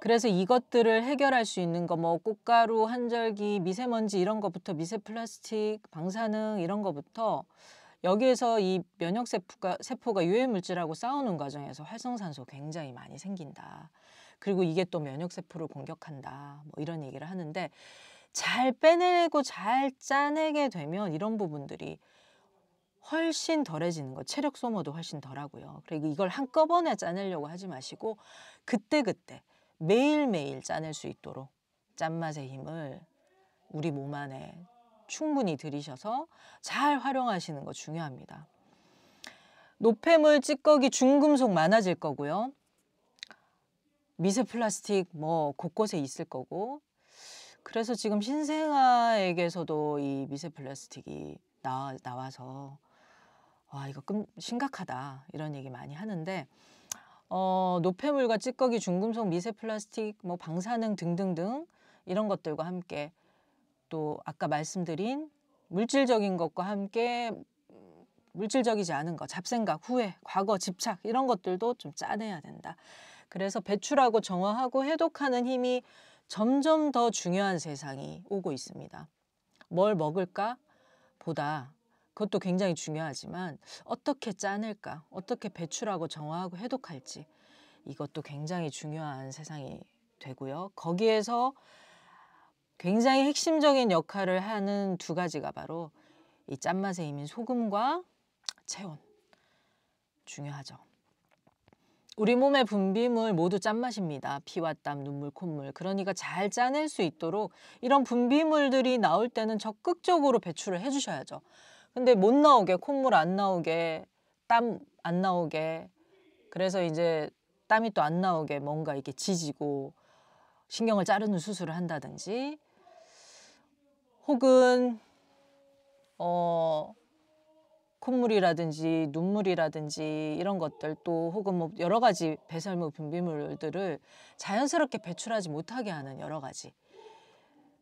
그래서 이것들을 해결할 수 있는 거 뭐 꽃가루, 한절기, 미세먼지 이런 거부터 미세 플라스틱, 방사능 이런 거부터 여기에서 이 면역세포가 유해물질하고 싸우는 과정에서 활성산소 굉장히 많이 생긴다. 그리고 이게 또 면역세포를 공격한다. 뭐 이런 얘기를 하는데 잘 빼내고 잘 짜내게 되면 이런 부분들이 훨씬 덜해지는 거. 체력 소모도 훨씬 덜하고요. 그리고 이걸 한꺼번에 짜내려고 하지 마시고 그때그때 매일매일 짜낼 수 있도록 짠맛의 힘을 우리 몸 안에 충분히 들이셔서 잘 활용하시는 거 중요합니다. 노폐물, 찌꺼기, 중금속 많아질 거고요. 미세 플라스틱 뭐 곳곳에 있을 거고. 그래서 지금 신생아에게서도 이 미세 플라스틱이 나와서 와 이거 심각하다 이런 얘기 많이 하는데 노폐물과 찌꺼기, 중금속, 미세 플라스틱, 뭐 방사능 등등등 이런 것들과 함께 또 아까 말씀드린 물질적인 것과 함께 물질적이지 않은 것, 잡생각, 후회, 과거, 집착 이런 것들도 좀 짜내야 된다. 그래서 배출하고 정화하고 해독하는 힘이 점점 더 중요한 세상이 오고 있습니다. 뭘 먹을까 보다 그것도 굉장히 중요하지만 어떻게 짜낼까, 어떻게 배출하고 정화하고 해독할지 이것도 굉장히 중요한 세상이 되고요. 거기에서 굉장히 핵심적인 역할을 하는 두 가지가 바로 이 짠맛의 힘인 소금과 체온. 중요하죠. 우리 몸의 분비물 모두 짠맛입니다. 피와 땀, 눈물, 콧물. 그러니까 잘 짜낼 수 있도록 이런 분비물들이 나올 때는 적극적으로 배출을 해주셔야죠. 근데 못 나오게, 콧물 안 나오게, 땀 안 나오게, 그래서 이제 땀이 또 안 나오게 뭔가 이렇게 지지고 신경을 자르는 수술을 한다든지, 혹은 콧물이라든지 눈물이라든지 이런 것들, 또 혹은 뭐 여러 가지 배설물 분비물들을 자연스럽게 배출하지 못하게 하는 여러 가지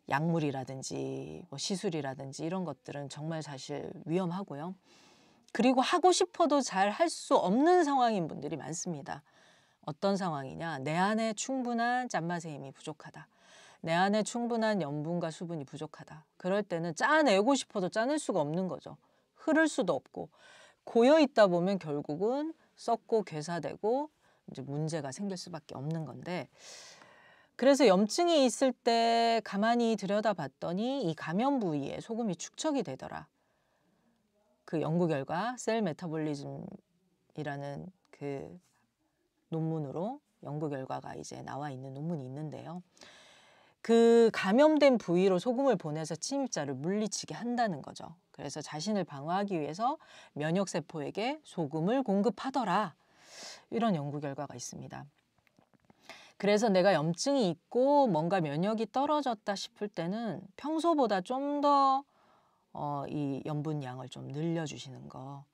약물이라든지 뭐 시술이라든지 이런 것들은 정말 사실 위험하고요. 그리고 하고 싶어도 잘 할 수 없는 상황인 분들이 많습니다. 어떤 상황이냐? 내 안에 충분한 짠맛의 힘이 부족하다. 내 안에 충분한 염분과 수분이 부족하다. 그럴 때는 짜내고 싶어도 짜낼 수가 없는 거죠. 흐를 수도 없고, 고여 있다 보면 결국은 썩고 괴사되고 이제 문제가 생길 수밖에 없는 건데, 그래서 염증이 있을 때 가만히 들여다봤더니 이 감염 부위에 소금이 축적이 되더라. 그 연구 결과 셀 메타볼리즘이라는 그 논문으로 연구 결과가 이제 나와 있는 논문이 있는데요. 그 감염된 부위로 소금을 보내서 침입자를 물리치게 한다는 거죠. 그래서 자신을 방어하기 위해서 면역세포에게 소금을 공급하더라. 이런 연구 결과가 있습니다. 그래서 내가 염증이 있고 뭔가 면역이 떨어졌다 싶을 때는 평소보다 좀 더 이 염분량을 좀 늘려주시는 거,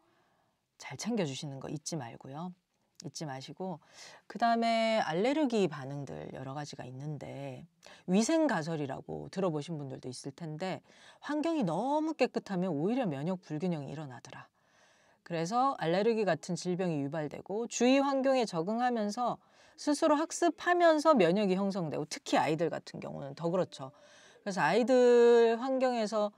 잘 챙겨주시는 거 잊지 말고요. 잊지 마시고, 그 다음에 알레르기 반응들 여러 가지가 있는데, 위생가설이라고 들어보신 분들도 있을 텐데, 환경이 너무 깨끗하면 오히려 면역 불균형이 일어나더라. 그래서 알레르기 같은 질병이 유발되고, 주위 환경에 적응하면서 스스로 학습하면서 면역이 형성되고, 특히 아이들 같은 경우는 더 그렇죠. 그래서 아이들 환경에서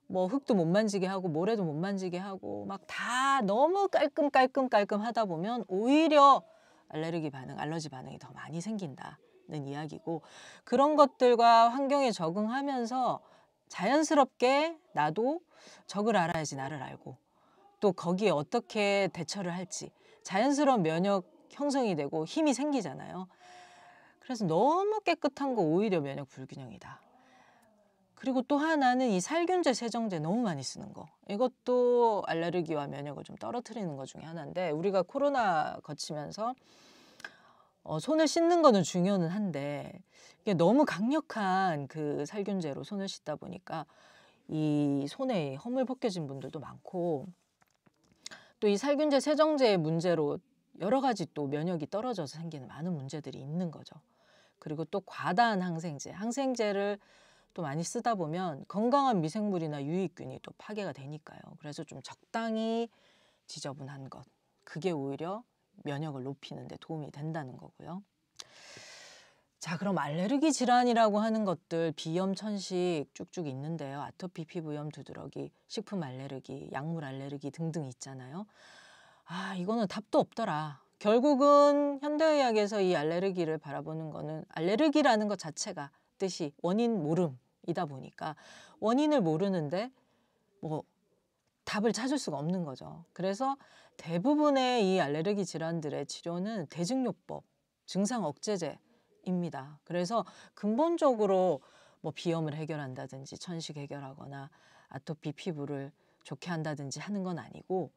뭐 흙도 못 만지게 하고 모래도 못 만지게 하고 막 다 너무 깔끔 하다 보면 오히려 알레르기 반응, 알러지 반응이 더 많이 생긴다는 이야기고, 그런 것들과 환경에 적응하면서 자연스럽게 나도 적을 알아야지 나를 알고, 또 거기에 어떻게 대처를 할지 자연스러운 면역 형성이 되고 힘이 생기잖아요. 그래서 너무 깨끗한 거 오히려 면역 불균형이다. 그리고 또 하나는 이 살균제, 세정제 너무 많이 쓰는 거. 이것도 알레르기와 면역을 좀 떨어뜨리는 것 중에 하나인데, 우리가 코로나 거치면서 손을 씻는 거는 중요는 한데, 이게 너무 강력한 그 살균제로 손을 씻다 보니까 이 손에 허물 벗겨진 분들도 많고, 또 이 살균제, 세정제의 문제로 여러 가지 또 면역이 떨어져서 생기는 많은 문제들이 있는 거죠. 그리고 또 과다한 항생제를 또 많이 쓰다 보면 건강한 미생물이나 유익균이 또 파괴가 되니까요. 그래서 좀 적당히 지저분한 것, 그게 오히려 면역을 높이는 데 도움이 된다는 거고요. 자, 그럼 알레르기 질환이라고 하는 것들 비염, 천식 쭉쭉 있는데요. 아토피, 피부염, 두드러기, 식품 알레르기, 약물 알레르기 등등 있잖아요. 아, 이거는 답도 없더라. 결국은 현대의학에서 이 알레르기를 바라보는 거는, 알레르기라는 것 자체가 뜻이 원인 모름이다 보니까 원인을 모르는데 뭐 답을 찾을 수가 없는 거죠. 그래서 대부분의 이 알레르기 질환들의 치료는 대증요법, 증상 억제제입니다. 그래서 근본적으로 뭐 비염을 해결한다든지 천식 해결하거나 아토피 피부를 좋게 한다든지 하는 건 아니고,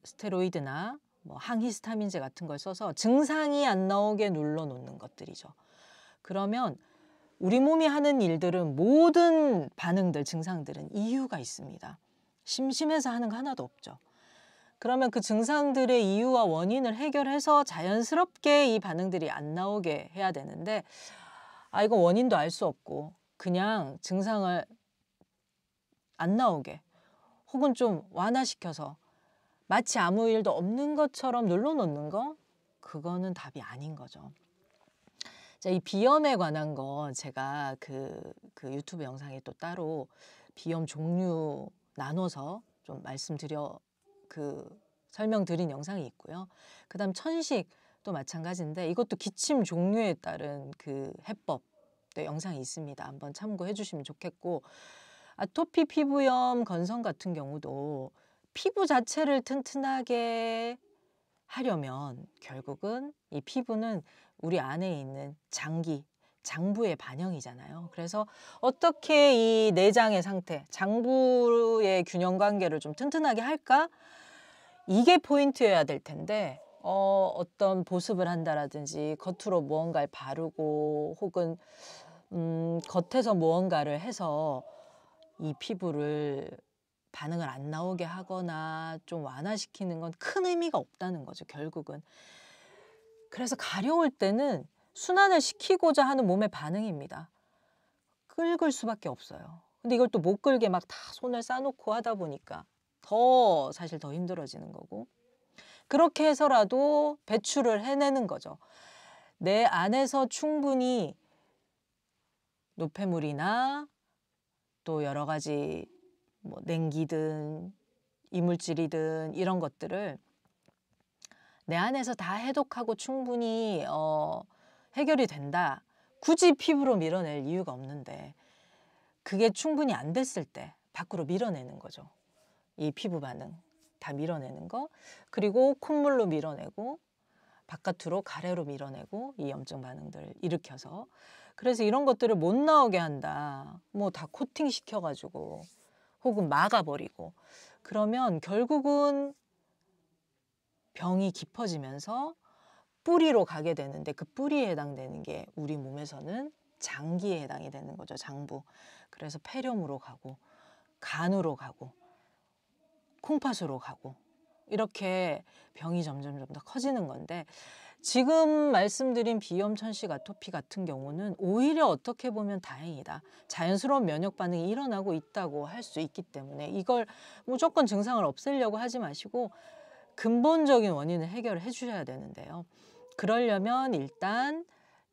스테로이드나 뭐 항히스타민제 같은 걸 써서 증상이 안 나오게 눌러놓는 것들이죠. 그러면 우리 몸이 하는 일들은, 모든 반응들, 증상들은 이유가 있습니다. 심심해서 하는 거 하나도 없죠. 그러면 그 증상들의 이유와 원인을 해결해서 자연스럽게 이 반응들이 안 나오게 해야 되는데, 이거 원인도 알 수 없고 그냥 증상을 안 나오게 혹은 좀 완화시켜서 마치 아무 일도 없는 것처럼 눌러놓는 거, 그거는 답이 아닌 거죠. 자, 이 비염에 관한 거 제가 그 유튜브 영상에 또 따로 비염 종류 나눠서 좀 설명드린 영상이 있고요. 그다음 천식, 또 마찬가지인데 이것도 기침 종류에 따른 그 해법 영상이 있습니다. 한번 참고해 주시면 좋겠고 아토피 피부염 건성 같은 경우도 피부 자체를 튼튼하게 하려면 결국은 이 피부는 우리 안에 있는 장기, 장부의 반영이잖아요. 그래서 어떻게 이 내장의 상태, 장부의 균형 관계를 좀 튼튼하게 할까? 이게 포인트여야 될 텐데 어떤 보습을 한다라든지 겉으로 무언가를 바르고 혹은 겉에서 무언가를 해서 이 피부를 반응을 안 나오게 하거나 좀 완화시키는 건 큰 의미가 없다는 거죠, 결국은. 그래서 가려울 때는 순환을 시키고자 하는 몸의 반응입니다. 긁을 수밖에 없어요. 근데 이걸 또 못 끌게 막 다 손을 싸놓고 하다 보니까 사실 더 힘들어지는 거고. 그렇게 해서라도 배출을 해내는 거죠. 내 안에서 충분히 노폐물이나 또 여러 가지 뭐 냉기든 이물질이든 이런 것들을 내 안에서 다 해독하고 충분히 해결이 된다. 굳이 피부로 밀어낼 이유가 없는데 그게 충분히 안 됐을 때 밖으로 밀어내는 거죠. 이 피부 반응 다 밀어내는 거. 그리고 콧물로 밀어내고 바깥으로 가래로 밀어내고 이 염증 반응들을 일으켜서. 그래서 이런 것들을 못 나오게 한다. 뭐 다 코팅 시켜가지고 혹은 막아버리고 그러면 결국은 병이 깊어지면서 뿌리로 가게 되는데 그 뿌리에 해당되는 게 우리 몸에서는 장기에 해당이 되는 거죠. 장부. 그래서 폐렴으로 가고 간으로 가고 콩팥으로 가고 이렇게 병이 점점 더 커지는 건데 지금 말씀드린 비염, 천식, 아토피 같은 경우는 오히려 어떻게 보면 다행이다. 자연스러운 면역 반응이 일어나고 있다고 할 수 있기 때문에 이걸 무조건 증상을 없애려고 하지 마시고 근본적인 원인을 해결해 주셔야 되는데요. 그러려면 일단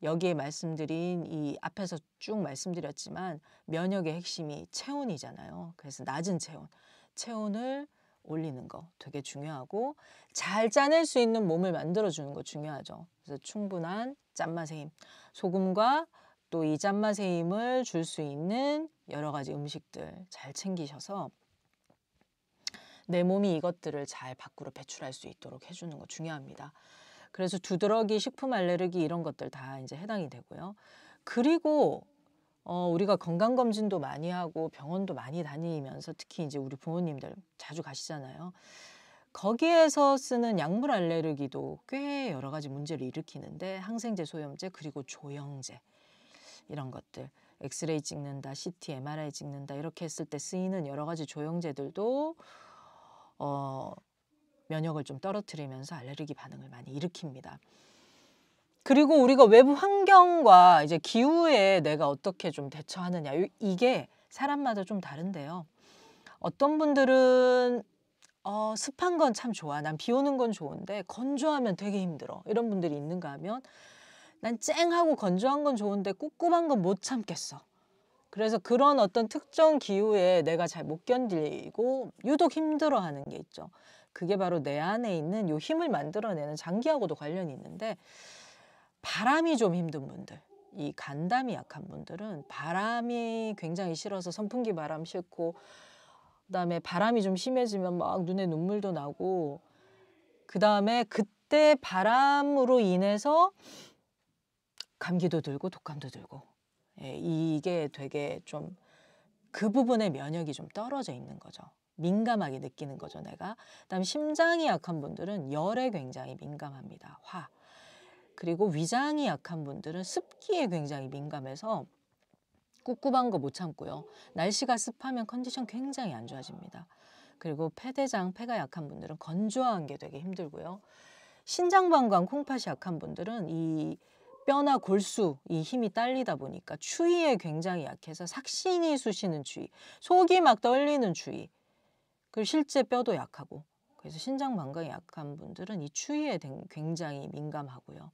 여기에 말씀드린 이 앞에서 쭉 말씀드렸지만 면역의 핵심이 체온이잖아요. 그래서 낮은 체온을 올리는 거 되게 중요하고 잘 짜낼 수 있는 몸을 만들어주는 거 중요하죠. 그래서 충분한 짠맛의 힘, 소금과 또 이 짠맛의 힘을 줄 수 있는 여러 가지 음식들 잘 챙기셔서 내 몸이 이것들을 잘 밖으로 배출할 수 있도록 해주는 거 중요합니다. 그래서 두드러기, 식품 알레르기 이런 것들 다 이제 해당이 되고요. 그리고 우리가 건강검진도 많이 하고 병원도 많이 다니면서 특히 이제 우리 부모님들 자주 가시잖아요. 거기에서 쓰는 약물 알레르기도 꽤 여러 가지 문제를 일으키는데 항생제, 소염제, 그리고 조영제 이런 것들 엑스레이 찍는다, CT, MRI 찍는다 이렇게 했을 때 쓰이는 여러 가지 조영제들도 면역을 좀 떨어뜨리면서 알레르기 반응을 많이 일으킵니다. 그리고 우리가 외부 환경과 이제 기후에 내가 어떻게 좀 대처하느냐 이게 사람마다 좀 다른데요. 어떤 분들은 습한 건 참 좋아. 난 비 오는 건 좋은데 건조하면 되게 힘들어. 이런 분들이 있는가 하면 난 쨍하고 건조한 건 좋은데 꿉꿉한 건 못 참겠어. 그래서 그런 어떤 특정 기후에 내가 잘 못 견디고 유독 힘들어하는 게 있죠. 그게 바로 내 안에 있는 요 힘을 만들어내는 장기하고도 관련이 있는데 바람이 좀 힘든 분들, 이 간담이 약한 분들은 바람이 굉장히 싫어서 선풍기 바람 싫고 그다음에 바람이 좀 심해지면 막 눈에 눈물도 나고 그다음에 그때 바람으로 인해서 감기도 들고 독감도 들고 이게 되게 좀 그 부분의 면역이 좀 떨어져 있는 거죠. 민감하게 느끼는 거죠, 내가. 그다음 심장이 약한 분들은 열에 굉장히 민감합니다. 화. 그리고 위장이 약한 분들은 습기에 굉장히 민감해서 꿉꿉한 거 못 참고요. 날씨가 습하면 컨디션 굉장히 안 좋아집니다. 그리고 폐대장, 폐가 약한 분들은 건조한 게 되게 힘들고요. 신장방광, 콩팥이 약한 분들은 이 뼈나 골수, 이 힘이 딸리다 보니까 추위에 굉장히 약해서 삭신이 쑤시는 추위, 속이 막 떨리는 추위, 그리고 실제 뼈도 약하고 그래서 신장방광이 약한 분들은 이 추위에 굉장히 민감하고요.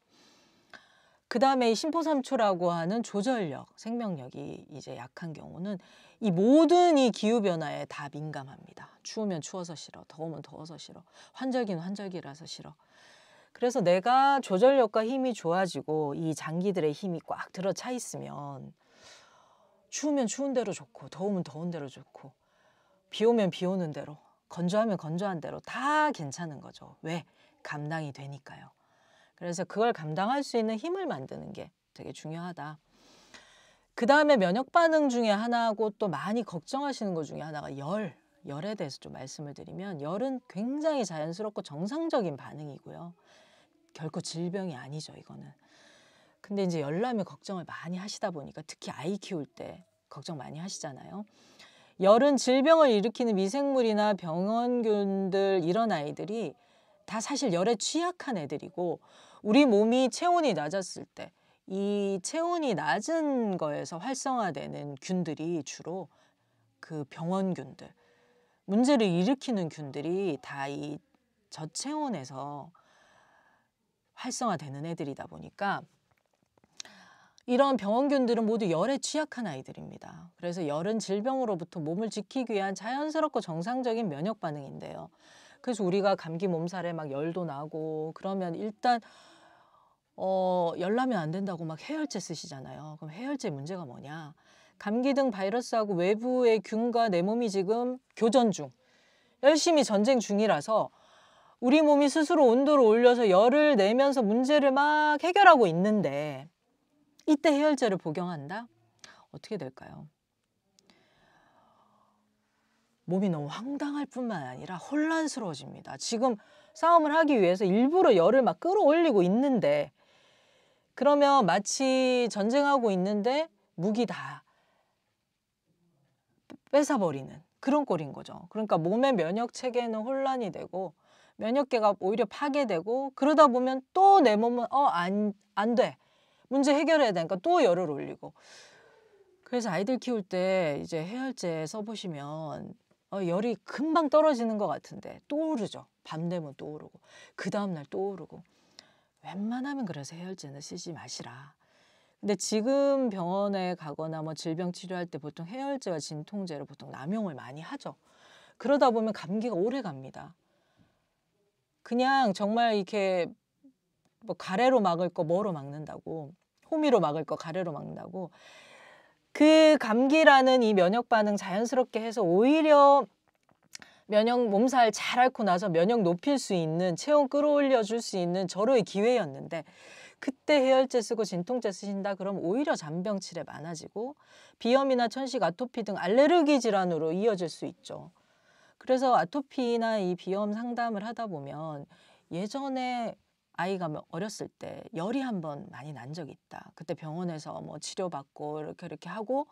그 다음에 이 심포삼초라고 하는 조절력, 생명력이 이제 약한 경우는 이 모든 이 기후변화에 다 민감합니다. 추우면 추워서 싫어, 더우면 더워서 싫어, 환절기는 환절기라서 싫어. 그래서 내가 조절력과 힘이 좋아지고 이 장기들의 힘이 꽉 들어차 있으면 추우면 추운 대로 좋고 더우면 더운 대로 좋고 비 오면 비 오는 대로 건조하면 건조한 대로 다 괜찮은 거죠. 왜? 감당이 되니까요. 그래서 그걸 감당할 수 있는 힘을 만드는 게 되게 중요하다. 그 다음에 면역 반응 중에 하나고 또 많이 걱정하시는 것 중에 하나가 열에 대해서 좀 말씀을 드리면 열은 굉장히 자연스럽고 정상적인 반응이고요. 결코 질병이 아니죠, 이거는. 근데 이제 열나면 걱정을 많이 하시다 보니까 특히 아이 키울 때 걱정 많이 하시잖아요. 열은 질병을 일으키는 미생물이나 병원균들 이런 아이들이 다 사실 열에 취약한 애들이고 우리 몸이 체온이 낮았을 때 이 체온이 낮은 거에서 활성화되는 균들이 주로 그 병원균들, 문제를 일으키는 균들이 다 이 저체온에서 활성화되는 애들이다 보니까 이런 병원균들은 모두 열에 취약한 아이들입니다. 그래서 열은 질병으로부터 몸을 지키기 위한 자연스럽고 정상적인 면역 반응인데요. 그래서 우리가 감기 몸살에 막 열도 나고 그러면 일단 열 나면 안 된다고 막 해열제 쓰시잖아요. 그럼 해열제 문제가 뭐냐? 감기 등 바이러스하고 외부의 균과 내 몸이 지금 교전 중, 열심히 전쟁 중이라서 우리 몸이 스스로 온도를 올려서 열을 내면서 문제를 막 해결하고 있는데 이때 해열제를 복용한다? 어떻게 될까요? 몸이 너무 황당할 뿐만 아니라 혼란스러워집니다. 지금 싸움을 하기 위해서 일부러 열을 막 끌어올리고 있는데 그러면 마치 전쟁하고 있는데 무기 다 뺏어버리는 그런 꼴인 거죠. 그러니까 몸의 면역 체계는 혼란이 되고 면역계가 오히려 파괴되고 그러다 보면 또 내 몸은 안 돼. 문제 해결해야 되니까 또 열을 올리고. 그래서 아이들 키울 때 이제 해열제 써보시면 열이 금방 떨어지는 것 같은데 또 오르죠. 밤 되면 또 오르고 그 다음날 또 오르고. 웬만하면 그래서 해열제는 쓰지 마시라. 근데 지금 병원에 가거나 뭐 질병 치료할 때 보통 해열제와 진통제를 보통 남용을 많이 하죠. 그러다 보면 감기가 오래 갑니다. 그냥 정말 이렇게 뭐 가래로 막을 거 뭐로 막는다고, 호미로 막을 거 가래로 막는다고 그 감기라는 이 면역 반응 자연스럽게 해서 오히려 면역 몸살 잘 앓고 나서 면역 높일 수 있는 체온 끌어올려 줄 수 있는 절호의 기회였는데 그때 해열제 쓰고 진통제 쓰신다 그럼 오히려 잔병 치레 많아지고 비염이나 천식, 아토피 등 알레르기 질환으로 이어질 수 있죠. 그래서 아토피나 이 비염 상담을 하다 보면 예전에 아이가 어렸을 때 열이 한번 많이 난 적이 있다. 그때 병원에서 뭐 치료받고 이렇게 하고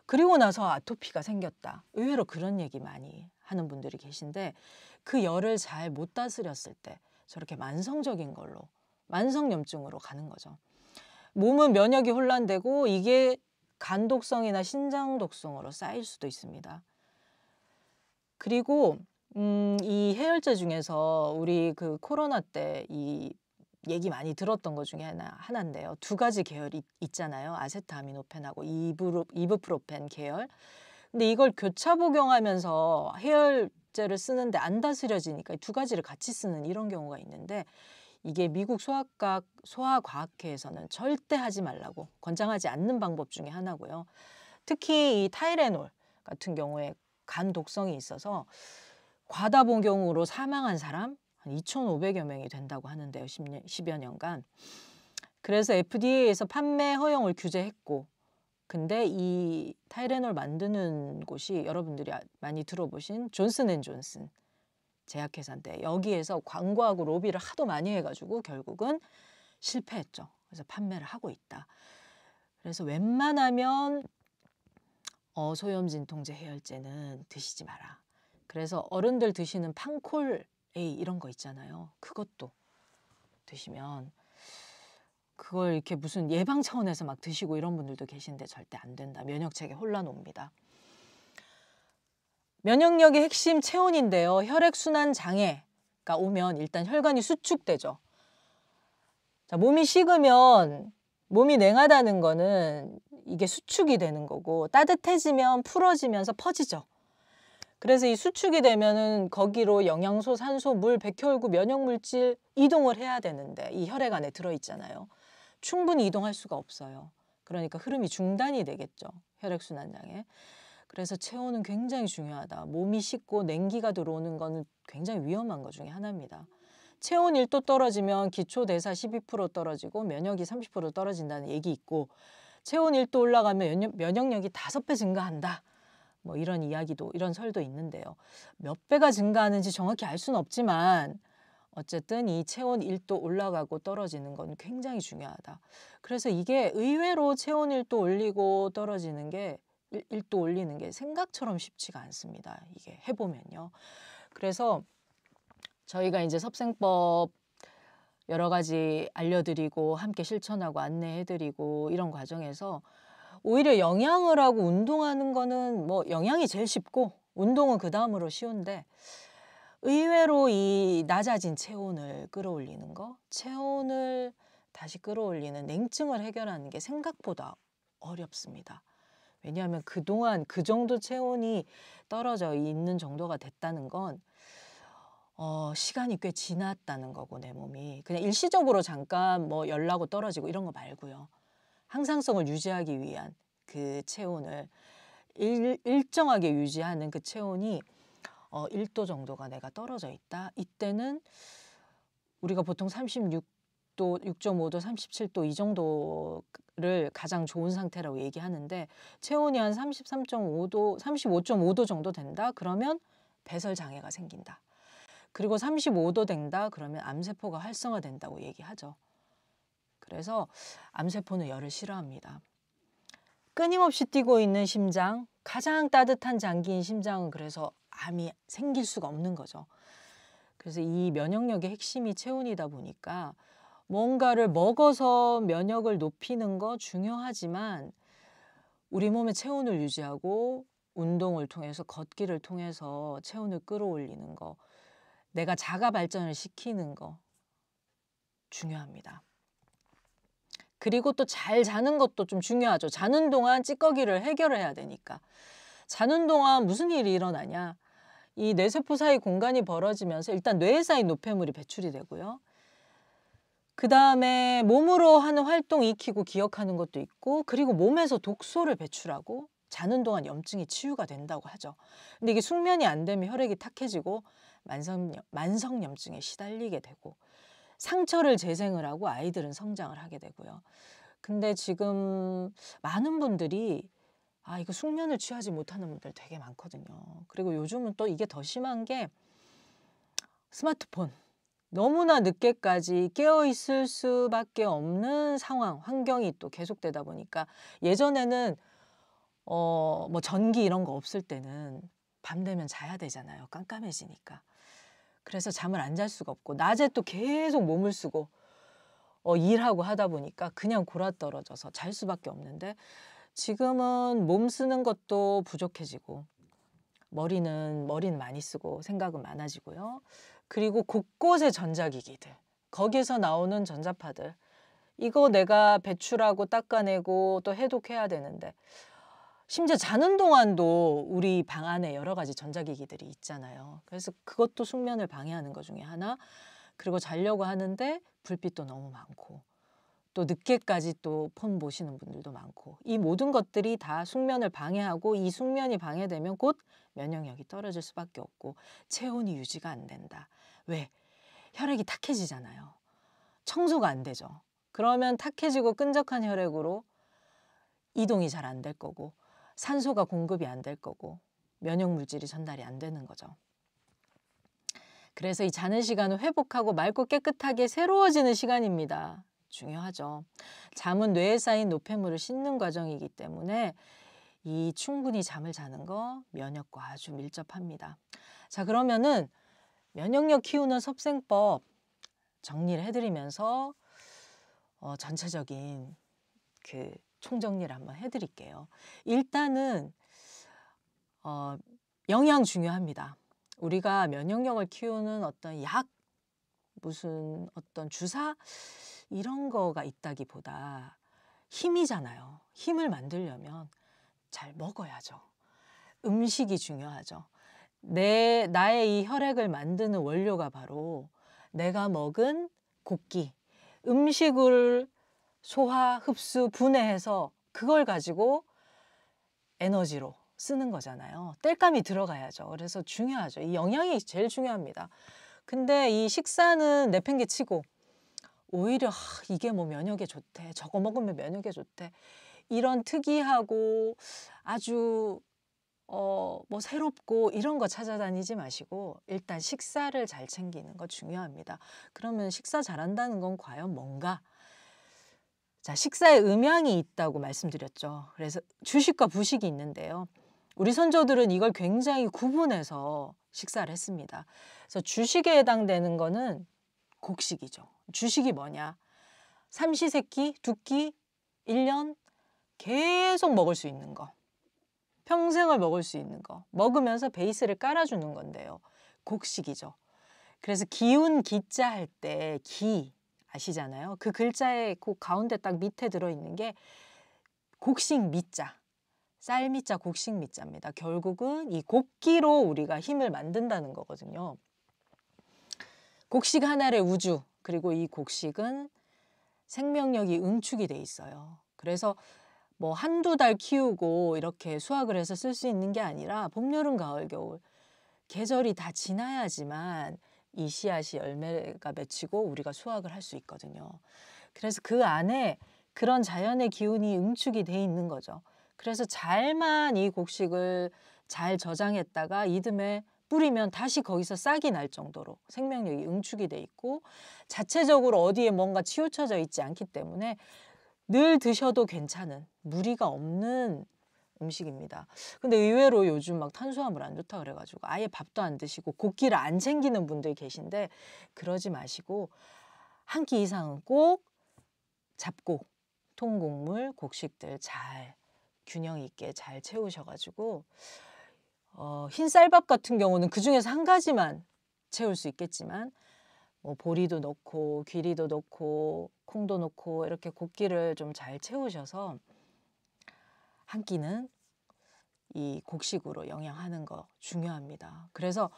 그리고 나서 아토피가 생겼다. 의외로 그런 얘기 많이 하는 분들이 계신데 그 열을 잘 못 다스렸을 때 저렇게 만성적인 걸로 만성염증으로 가는 거죠. 몸은 면역이 혼란되고 이게 간 독성이나 신장 독성으로 쌓일 수도 있습니다. 그리고 이 해열제 중에서 우리 그 코로나 때 이 얘기 많이 들었던 것 중에 하나인데요. 두 가지 계열이 있잖아요. 아세트아미노펜하고 이브프로펜 계열. 근데 이걸 교차 복용하면서 해열제를 쓰는데 안 다스려지니까 두 가지를 같이 쓰는 이런 경우가 있는데 이게 미국 소아과학회에서는 절대 하지 말라고 권장하지 않는 방법 중에 하나고요. 특히 이 타이레놀 같은 경우에 간 독성이 있어서 과다 복용으로 사망한 사람 한 2,500여 명이 된다고 하는데요. 10여 년간. 그래서 FDA에서 판매 허용을 규제했고 근데 이 타이레놀 만드는 곳이 여러분들이 많이 들어보신 존슨앤존슨 제약회사인데 여기에서 광고하고 로비를 하도 많이 해가지고 결국은 실패했죠. 그래서 판매를 하고 있다. 그래서 웬만하면 소염 진통제 해열제는 드시지 마라. 그래서 어른들 드시는 판콜 A 이런 거 있잖아요. 그것도 드시면 그걸 이렇게 무슨 예방 차원에서 막 드시고 이런 분들도 계신데 절대 안 된다. 면역체계 혼란 옵니다. 면역력의 핵심 체온인데요. 혈액순환 장애가 오면 일단 혈관이 수축되죠. 자, 몸이 식으면 몸이 냉하다는 거는 이게 수축이 되는 거고 따뜻해지면 풀어지면서 퍼지죠. 그래서 이 수축이 되면은 거기로 영양소, 산소, 물, 백혈구, 면역물질 이동을 해야 되는데 이 혈액 안에 들어있잖아요. 충분히 이동할 수가 없어요. 그러니까 흐름이 중단이 되겠죠. 혈액순환장애. 그래서 체온은 굉장히 중요하다. 몸이 식고 냉기가 들어오는 거는 굉장히 위험한 것 중에 하나입니다. 체온 1도 떨어지면 기초대사 12% 떨어지고 면역이 30% 떨어진다는 얘기 있고 체온 1도 올라가면 면역력이 5배 증가한다. 뭐 이런 이야기도 이런 설도 있는데요. 몇 배가 증가하는지 정확히 알 수는 없지만 어쨌든 이 체온 1도 올라가고 떨어지는 건 굉장히 중요하다. 그래서 이게 의외로 체온 1도 올리고 떨어지는 게 1도 올리는 게 생각처럼 쉽지가 않습니다. 이게 해보면요. 그래서 저희가 이제 섭생법 여러 가지 알려드리고 함께 실천하고 안내해드리고 이런 과정에서 오히려 영양을 하고 운동하는 거는 뭐 영양이 제일 쉽고 운동은 그 다음으로 쉬운데 의외로 이 낮아진 체온을 끌어올리는 거, 체온을 다시 끌어올리는 냉증을 해결하는 게 생각보다 어렵습니다. 왜냐하면 그동안 그 정도 체온이 떨어져 있는 정도가 됐다는 건 시간이 꽤 지났다는 거고 내 몸이 그냥 일시적으로 잠깐 뭐 열나고 떨어지고 이런 거 말고요. 항상성을 유지하기 위한 그 체온을 일정하게 유지하는 그 체온이 1도 정도가 내가 떨어져 있다. 이때는 우리가 보통 36도, 6.5도, 37도 이 정도를 가장 좋은 상태라고 얘기하는데 체온이 한 33.5도, 35.5도 정도 된다. 그러면 배설 장애가 생긴다. 그리고 35도 된다. 그러면 암세포가 활성화된다고 얘기하죠. 그래서 암세포는 열을 싫어합니다. 끊임없이 뛰고 있는 심장, 가장 따뜻한 장기인 심장은 그래서 암이 생길 수가 없는 거죠. 그래서 이 면역력의 핵심이 체온이다 보니까 뭔가를 먹어서 면역을 높이는 거 중요하지만 우리 몸의 체온을 유지하고 운동을 통해서 걷기를 통해서 체온을 끌어올리는 거, 내가 자가 발전을 시키는 거 중요합니다. 그리고 또 잘 자는 것도 좀 중요하죠. 자는 동안 찌꺼기를 해결을 해야 되니까. 자는 동안 무슨 일이 일어나냐. 이 뇌세포 사이 공간이 벌어지면서 일단 뇌에 쌓인 노폐물이 배출이 되고요. 그 다음에 몸으로 하는 활동 익히고 기억하는 것도 있고 그리고 몸에서 독소를 배출하고 자는 동안 염증이 치유가 된다고 하죠. 근데 이게 숙면이 안 되면 혈액이 탁해지고 만성염증에 시달리게 되고 상처를 재생을 하고 아이들은 성장을 하게 되고요. 근데 지금 많은 분들이 이거 숙면을 취하지 못하는 분들 되게 많거든요. 그리고 요즘은 또 이게 더 심한 게 스마트폰. 너무나 늦게까지 깨어있을 수밖에 없는 상황, 환경이 또 계속되다 보니까 예전에는 뭐 전기 이런 거 없을 때는 밤 되면 자야 되잖아요. 깜깜해지니까. 그래서 잠을 안 잘 수가 없고 낮에 또 계속 몸을 쓰고 일하고 하다 보니까 그냥 골아떨어져서 잘 수밖에 없는데 지금은 몸 쓰는 것도 부족해지고 머리는 많이 쓰고 생각은 많아지고요. 그리고 곳곳에 전자기기들, 거기에서 나오는 전자파들 이거 내가 배출하고 닦아내고 또 해독해야 되는데 심지어 자는 동안도 우리 방 안에 여러 가지 전자기기들이 있잖아요. 그래서 그것도 숙면을 방해하는 것 중에 하나. 그리고 자려고 하는데 불빛도 너무 많고 또 늦게까지 또 폰 보시는 분들도 많고 이 모든 것들이 다 숙면을 방해하고 이 숙면이 방해되면 곧 면역력이 떨어질 수밖에 없고 체온이 유지가 안 된다. 왜? 혈액이 탁해지잖아요. 청소가 안 되죠. 그러면 탁해지고 끈적한 혈액으로 이동이 잘 안 될 거고 산소가 공급이 안 될 거고 면역물질이 전달이 안 되는 거죠. 그래서 이 자는 시간은 회복하고 맑고 깨끗하게 새로워지는 시간입니다. 중요하죠. 잠은 뇌에 쌓인 노폐물을 씻는 과정이기 때문에 이 충분히 잠을 자는 거 면역과 아주 밀접합니다. 자, 그러면은 면역력 키우는 섭생법 정리를 해드리면서 전체적인 그 총정리를 한번 해드릴게요. 일단은 영양 중요합니다. 우리가 면역력을 키우는 어떤 약, 무슨 어떤 주사 이런 거가 있다기보다 힘이잖아요. 힘을 만들려면 잘 먹어야죠. 음식이 중요하죠. 나의 이 혈액을 만드는 원료가 바로 내가 먹은 곡기, 음식을 소화, 흡수, 분해해서 그걸 가지고 에너지로 쓰는 거잖아요. 땔감이 들어가야죠. 그래서 중요하죠. 이 영양이 제일 중요합니다. 근데 이 식사는 내팽개치고 오히려 이게 뭐 면역에 좋대, 저거 먹으면 면역에 좋대, 이런 특이하고 아주 뭐 새롭고 이런 거 찾아다니지 마시고 일단 식사를 잘 챙기는 거 중요합니다. 그러면 식사 잘한다는 건 과연 뭔가? 자, 식사에 음양이 있다고 말씀드렸죠. 그래서 주식과 부식이 있는데요. 우리 선조들은 이걸 굉장히 구분해서 식사를 했습니다. 그래서 주식에 해당되는 거는 곡식이죠. 주식이 뭐냐? 삼시세끼, 두끼, 1년 계속 먹을 수 있는 거. 평생을 먹을 수 있는 거. 먹으면서 베이스를 깔아주는 건데요. 곡식이죠. 그래서 기운 기자 할 때 기 아시잖아요. 그 글자의 그 가운데 딱 밑에 들어있는 게 곡식 미자. 쌀 미자, 곡식 미자입니다. 결국은 이 곡기로 우리가 힘을 만든다는 거거든요. 곡식 하나의 우주, 그리고 이 곡식은 생명력이 응축이 돼 있어요. 그래서 뭐 한두 달 키우고 이렇게 수확을 해서 쓸 수 있는 게 아니라 봄, 여름, 가을, 겨울 계절이 다 지나야지만 이 씨앗이 열매가 맺히고 우리가 수확을 할 수 있거든요. 그래서 그 안에 그런 자연의 기운이 응축이 돼 있는 거죠. 그래서 잘만 이 곡식을 잘 저장했다가 이듬해 뿌리면 다시 거기서 싹이 날 정도로 생명력이 응축이 돼 있고 자체적으로 어디에 뭔가 치우쳐져 있지 않기 때문에 늘 드셔도 괜찮은, 무리가 없는 음식입니다. 근데 의외로 요즘 막 탄수화물 안 좋다 그래가지고 아예 밥도 안 드시고 곡기를 안 챙기는 분들이 계신데 그러지 마시고 한 끼 이상은 꼭 잡곡, 통곡물, 곡식들 잘 균형 있게 잘 채우셔가지고 흰 쌀밥 같은 경우는 그중에서 한 가지만 채울 수 있겠지만 뭐 보리도 넣고 귀리도 넣고 콩도 넣고 이렇게 곡기를 좀 잘 채우셔서 한 끼는 이 곡식으로 영양하는 거 중요합니다. 그래서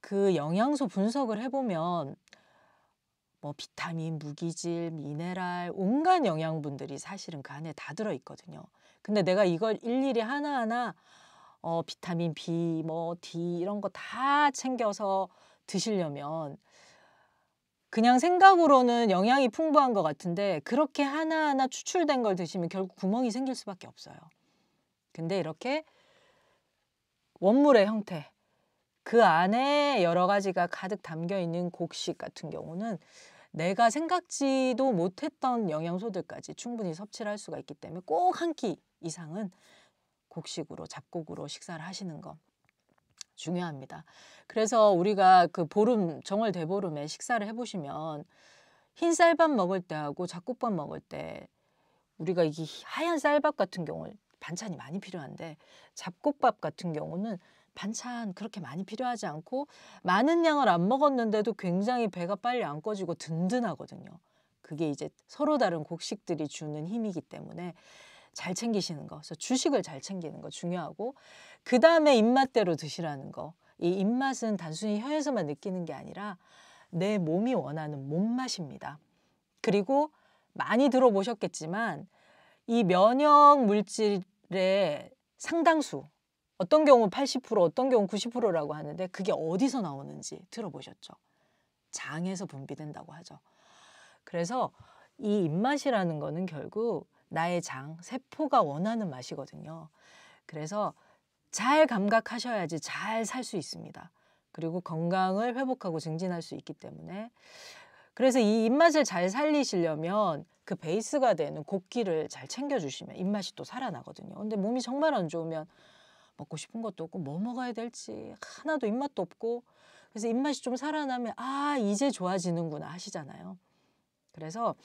그 영양소 분석을 해보면 뭐 비타민, 무기질, 미네랄, 온갖 영양분들이 사실은 그 안에 다 들어있거든요. 근데 내가 이걸 일일이 하나하나 비타민 B, 뭐 D 이런 거 다 챙겨서 드시려면 그냥 생각으로는 영양이 풍부한 것 같은데 그렇게 하나하나 추출된 걸 드시면 결국 구멍이 생길 수밖에 없어요. 근데 이렇게 원물의 형태, 그 안에 여러 가지가 가득 담겨 있는 곡식 같은 경우는 내가 생각지도 못했던 영양소들까지 충분히 섭취를 할 수가 있기 때문에 꼭 한 끼 이상은 곡식으로, 잡곡으로 식사를 하시는 거 중요합니다. 그래서 우리가 그 보름, 정월 대보름에 식사를 해보시면 흰 쌀밥 먹을 때하고 잡곡밥 먹을 때 우리가 이 하얀 쌀밥 같은 경우는 반찬이 많이 필요한데 잡곡밥 같은 경우는 반찬 그렇게 많이 필요하지 않고 많은 양을 안 먹었는데도 굉장히 배가 빨리 안 꺼지고 든든하거든요. 그게 이제 서로 다른 곡식들이 주는 힘이기 때문에 잘 챙기시는 거, 그래서 주식을 잘 챙기는 거 중요하고 그 다음에 입맛대로 드시라는 거. 이 입맛은 단순히 혀에서만 느끼는 게 아니라 내 몸이 원하는 몸맛입니다. 그리고 많이 들어보셨겠지만 이 면역 물질의 상당수, 어떤 경우 80%, 어떤 경우 90%라고 하는데 그게 어디서 나오는지 들어보셨죠? 장에서 분비된다고 하죠. 그래서 이 입맛이라는 거는 결국 나의 장, 세포가 원하는 맛이거든요. 그래서 잘 감각하셔야지 잘 살 수 있습니다. 그리고 건강을 회복하고 증진할 수 있기 때문에 그래서 이 입맛을 잘 살리시려면 그 베이스가 되는 곡기를 잘 챙겨주시면 입맛이 또 살아나거든요. 근데 몸이 정말 안 좋으면 먹고 싶은 것도 없고 뭐 먹어야 될지 하나도 입맛도 없고 그래서 입맛이 좀 살아나면 아 이제 좋아지는구나 하시잖아요. 그래서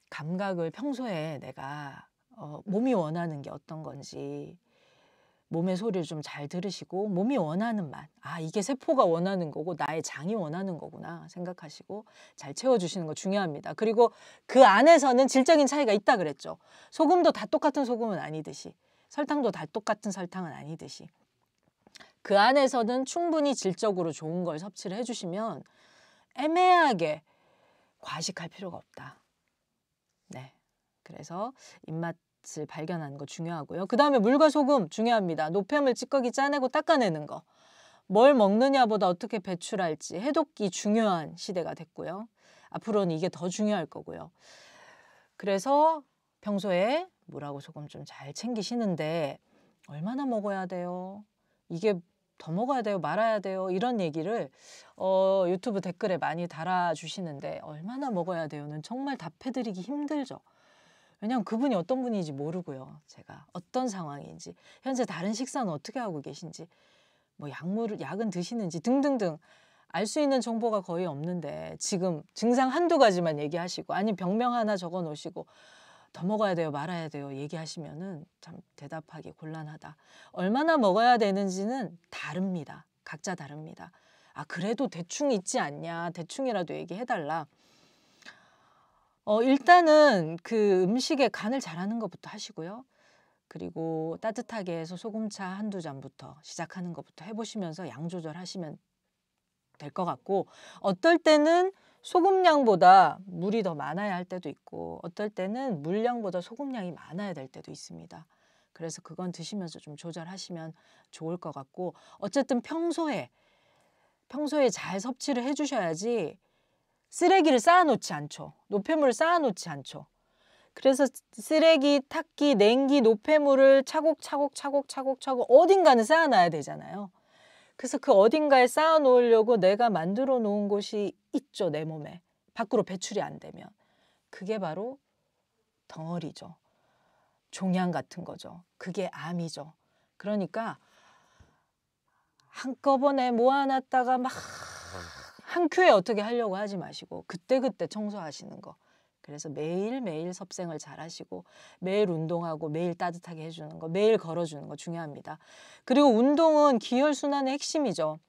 감각을 평소에 내가 몸이 원하는 게 어떤 건지 몸의 소리를 좀 잘 들으시고 몸이 원하는 맛, 아 이게 세포가 원하는 거고 나의 장이 원하는 거구나 생각하시고 잘 채워주시는 거 중요합니다. 그리고 그 안에서는 질적인 차이가 있다 그랬죠. 소금도 다 똑같은 소금은 아니듯이 설탕도 다 똑같은 설탕은 아니듯이 그 안에서는 충분히 질적으로 좋은 걸 섭취를 해주시면 애매하게 과식할 필요가 없다. 네, 그래서 입맛을 발견하는 거 중요하고요. 그 다음에 물과 소금 중요합니다. 노폐물 찌꺼기 짜내고 닦아내는 거. 뭘 먹느냐보다 어떻게 배출할지 해독기 중요한 시대가 됐고요. 앞으로는 이게 더 중요할 거고요. 그래서 평소에 물하고 소금 좀 잘 챙기시는데 얼마나 먹어야 돼요? 이게 더 먹어야 돼요? 말아야 돼요? 이런 얘기를 유튜브 댓글에 많이 달아주시는데 얼마나 먹어야 돼요는 정말 답해드리기 힘들죠. 왜냐하면 그분이 어떤 분인지 모르고요. 제가 어떤 상황인지, 현재 다른 식사는 어떻게 하고 계신지, 뭐 약은 드시는지 등등등 알 수 있는 정보가 거의 없는데 지금 증상 한두 가지만 얘기하시고 아니 병명 하나 적어 놓으시고 더 먹어야 돼요, 말아야 돼요 얘기하시면은 참 대답하기 곤란하다. 얼마나 먹어야 되는지는 다릅니다. 각자 다릅니다. 아, 그래도 대충 있지 않냐, 대충이라도 얘기해달라. 일단은 그 음식에 간을 잘하는 것부터 하시고요. 그리고 따뜻하게 해서 소금차 한두 잔부터 시작하는 것부터 해보시면서 양 조절하시면 될 것 같고, 어떨 때는 소금량보다 물이 더 많아야 할 때도 있고 어떨 때는 물량보다 소금량이 많아야 될 때도 있습니다. 그래서 그건 드시면서 좀 조절하시면 좋을 것 같고, 어쨌든 평소에 잘 섭취를 해주셔야지 쓰레기를 쌓아놓지 않죠. 노폐물을 쌓아놓지 않죠. 그래서 쓰레기, 탁기, 냉기, 노폐물을 차곡차곡 어딘가는 쌓아놔야 되잖아요. 그래서 그 어딘가에 쌓아놓으려고 내가 만들어 놓은 곳이 있죠. 내 몸에. 밖으로 배출이 안 되면. 그게 바로 덩어리죠. 종양 같은 거죠. 그게 암이죠. 그러니까 한꺼번에 모아놨다가 막 한 큐에 어떻게 하려고 하지 마시고 그때그때 청소하시는 거. 그래서 매일매일 섭생을 잘 하시고 매일 운동하고 매일 따뜻하게 해주는 거, 매일 걸어주는 거 중요합니다. 그리고 운동은 기혈순환의 핵심이죠.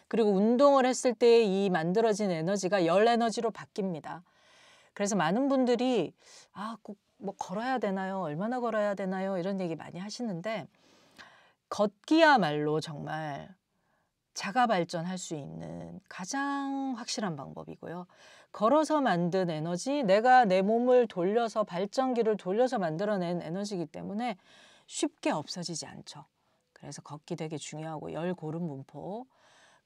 그리고 운동을 했을 때 이 만들어진 에너지가 열 에너지로 바뀝니다. 그래서 많은 분들이 꼭 뭐 걸어야 되나요? 얼마나 걸어야 되나요? 이런 얘기 많이 하시는데 걷기야말로 정말 자가 발전할 수 있는 가장 확실한 방법이고요. 걸어서 만든 에너지, 내가 내 몸을 돌려서 발전기를 돌려서 만들어낸 에너지이기 때문에 쉽게 없어지지 않죠. 그래서 걷기 되게 중요하고 열고름 분포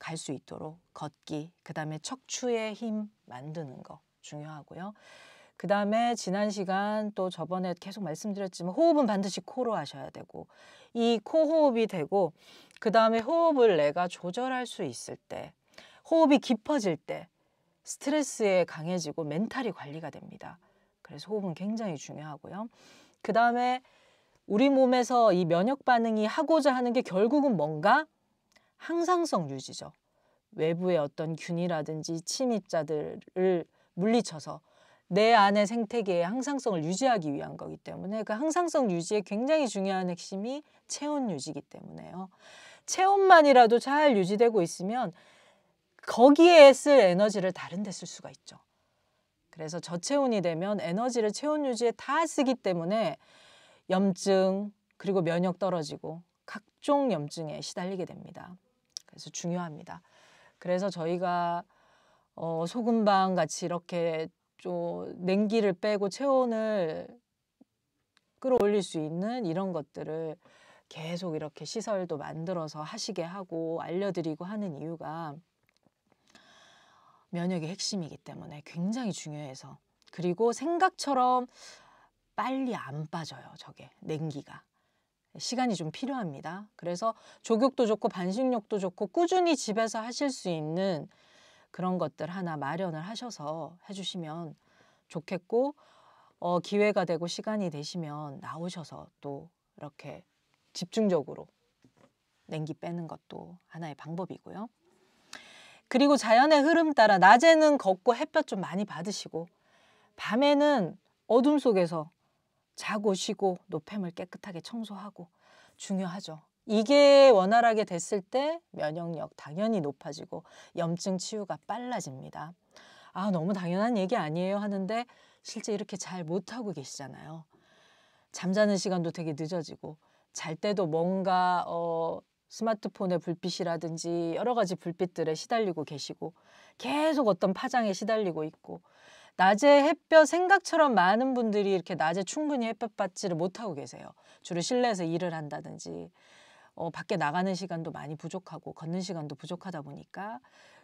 갈 수 있도록 걷기, 그 다음에 척추의 힘 만드는 거 중요하고요. 그 다음에 지난 시간 또 저번에 계속 말씀드렸지만 호흡은 반드시 코로 하셔야 되고 이 코 호흡이 되고 그 다음에 호흡을 내가 조절할 수 있을 때, 호흡이 깊어질 때 스트레스에 강해지고 멘탈이 관리가 됩니다. 그래서 호흡은 굉장히 중요하고요. 그 다음에 우리 몸에서 이 면역 반응이 하고자 하는 게 결국은 뭔가? 항상성 유지죠. 외부의 어떤 균이라든지 침입자들을 물리쳐서 내 안의 생태계의 항상성을 유지하기 위한 거기 때문에 그 항상성 유지에 굉장히 중요한 핵심이 체온 유지이기 때문에요. 체온만이라도 잘 유지되고 있으면 거기에 쓸 에너지를 다른 데 쓸 수가 있죠. 그래서 저체온이 되면 에너지를 체온 유지에 다 쓰기 때문에 염증, 그리고 면역 떨어지고 각종 염증에 시달리게 됩니다. 그래서 중요합니다. 그래서 저희가 소금방 같이 이렇게 좀 냉기를 빼고 체온을 끌어올릴 수 있는 이런 것들을 계속 이렇게 시설도 만들어서 하시게 하고 알려드리고 하는 이유가 면역의 핵심이기 때문에 굉장히 중요해서. 그리고 생각처럼 빨리 안 빠져요. 저게 냉기가. 시간이 좀 필요합니다. 그래서 족욕도 좋고 반식욕도 좋고 꾸준히 집에서 하실 수 있는 그런 것들 하나 마련을 하셔서 해주시면 좋겠고, 기회가 되고 시간이 되시면 나오셔서 또 이렇게 집중적으로 냉기 빼는 것도 하나의 방법이고요. 그리고 자연의 흐름 따라 낮에는 걷고 햇볕 좀 많이 받으시고 밤에는 어둠 속에서 자고 쉬고 노폐물 깨끗하게 청소하고 중요하죠. 이게 원활하게 됐을 때 면역력 당연히 높아지고 염증 치유가 빨라집니다. 너무 당연한 얘기 아니에요 하는데 실제 이렇게 잘 못하고 계시잖아요. 잠자는 시간도 되게 늦어지고 잘 때도 뭔가 스마트폰의 불빛이라든지 여러 가지 불빛들에 시달리고 계시고 계속 어떤 파장에 시달리고 있고 낮에 햇볕 생각처럼 많은 분들이 이렇게 낮에 충분히 햇볕 받지를 못하고 계세요. 주로 실내에서 일을 한다든지 밖에 나가는 시간도 많이 부족하고 걷는 시간도 부족하다 보니까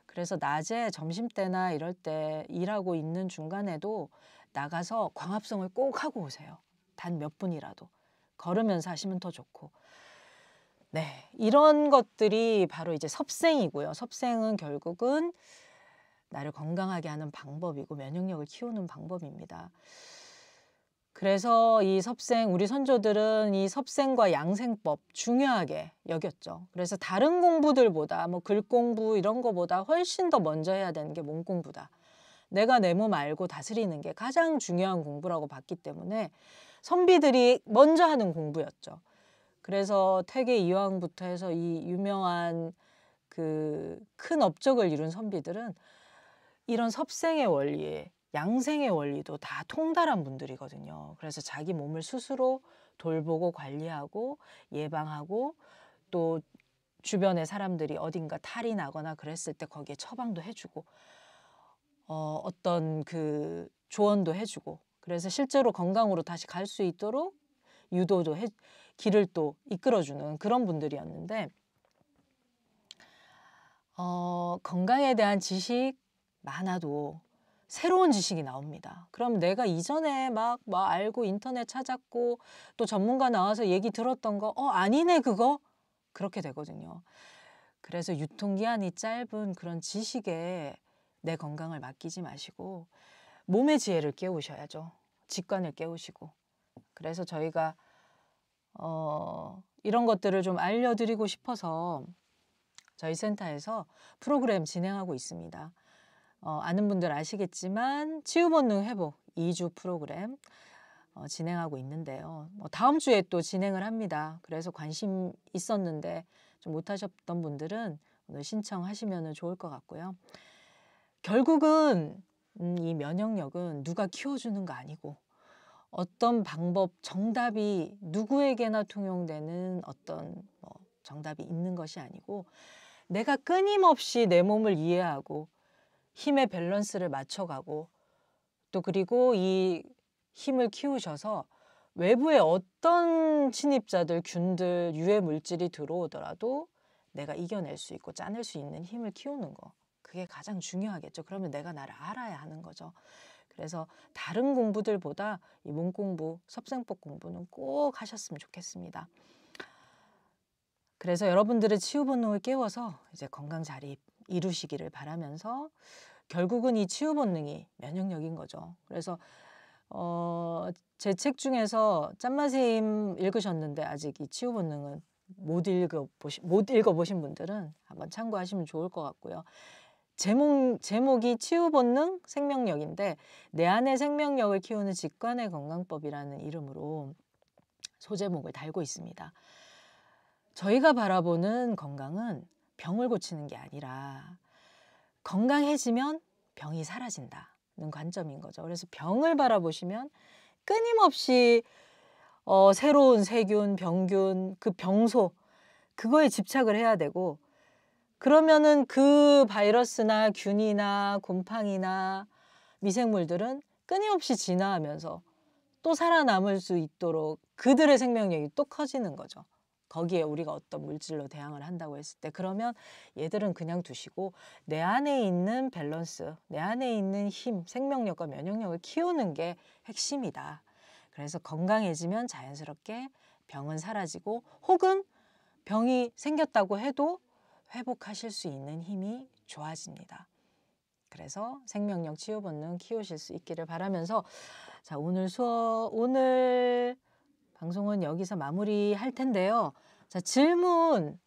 그래서 낮에 점심때나 이럴 때 일하고 있는 중간에도 나가서 광합성을 꼭 하고 오세요. 단 몇 분이라도. 걸으면서 하시면 더 좋고. 네, 이런 것들이 바로 이제 섭생이고요. 섭생은 결국은 나를 건강하게 하는 방법이고 면역력을 키우는 방법입니다. 그래서 이 섭생, 우리 선조들은 이 섭생과 양생법 중요하게 여겼죠. 그래서 다른 공부들보다 뭐 글 공부 이런 거보다 훨씬 더 먼저 해야 되는 게 몸 공부다. 내가 내 몸 알고 다스리는 게 가장 중요한 공부라고 봤기 때문에 선비들이 먼저 하는 공부였죠. 그래서 태계 이황부터 해서 이 유명한 그 큰 업적을 이룬 선비들은 이런 섭생의 원리에 양생의 원리도 다 통달한 분들이거든요. 그래서 자기 몸을 스스로 돌보고 관리하고 예방하고 또 주변의 사람들이 어딘가 탈이 나거나 그랬을 때 거기에 처방도 해주고 어떤 그 조언도 해주고 그래서 실제로 건강으로 다시 갈 수 있도록 유도도 길을 또 이끌어주는 그런 분들이었는데 건강에 대한 지식 많아도 새로운 지식이 나옵니다. 그럼 내가 이전에 막 알고 인터넷 찾았고 또 전문가 나와서 얘기 들었던 거 아니네 그거? 그렇게 되거든요. 그래서 유통기한이 짧은 그런 지식에 내 건강을 맡기지 마시고 몸의 지혜를 깨우셔야죠. 직관을 깨우시고. 그래서 저희가 이런 것들을 좀 알려드리고 싶어서 저희 센터에서 프로그램 진행하고 있습니다. 아는 분들 아시겠지만 치유본능 회복 2주 프로그램 진행하고 있는데요. 다음 주에 또 진행을 합니다. 그래서 관심 있었는데 좀 못하셨던 분들은 오늘 신청하시면 좋을 것 같고요. 결국은 이 면역력은 누가 키워주는 거 아니고 어떤 방법, 정답이 누구에게나 통용되는 어떤 정답이 있는 것이 아니고 내가 끊임없이 내 몸을 이해하고 힘의 밸런스를 맞춰가고 또 그리고 이 힘을 키우셔서 외부의 어떤 침입자들, 균들, 유해 물질이 들어오더라도 내가 이겨낼 수 있고 짜낼 수 있는 힘을 키우는 거. 그게 가장 중요하겠죠. 그러면 내가 나를 알아야 하는 거죠. 그래서 다른 공부들보다 이 몸 공부, 섭생법 공부는 꼭 하셨으면 좋겠습니다. 그래서 여러분들의 치유 본능을 깨워서 이제 건강 잘 이루시기를 바라면서 결국은 이 치유 본능이 면역력인 거죠. 그래서 제 책 중에서 짠맛의 힘 읽으셨는데 아직 이 치유 본능은 못 읽어보신 분들은 한번 참고하시면 좋을 것 같고요. 제목이 치유 본능 생명력인데 내 안의 생명력을 키우는 직관의 건강법이라는 이름으로 소제목을 달고 있습니다. 저희가 바라보는 건강은 병을 고치는 게 아니라 건강해지면 병이 사라진다는 관점인 거죠. 그래서 병을 바라보시면 끊임없이 새로운 세균, 병균, 그 병소 그거에 집착을 해야 되고 그러면은 그 바이러스나 균이나 곰팡이나 미생물들은 끊임없이 진화하면서 또 살아남을 수 있도록 그들의 생명력이 또 커지는 거죠. 거기에 우리가 어떤 물질로 대항을 한다고 했을 때 그러면 얘들은 그냥 두시고 내 안에 있는 밸런스, 내 안에 있는 힘, 생명력과 면역력을 키우는 게 핵심이다. 그래서 건강해지면 자연스럽게 병은 사라지고 혹은 병이 생겼다고 해도 회복하실 수 있는 힘이 좋아집니다. 그래서 생명력 치유 본능 키우실 수 있기를 바라면서 자, 오늘 방송은 여기서 마무리할 텐데요. 자, 질문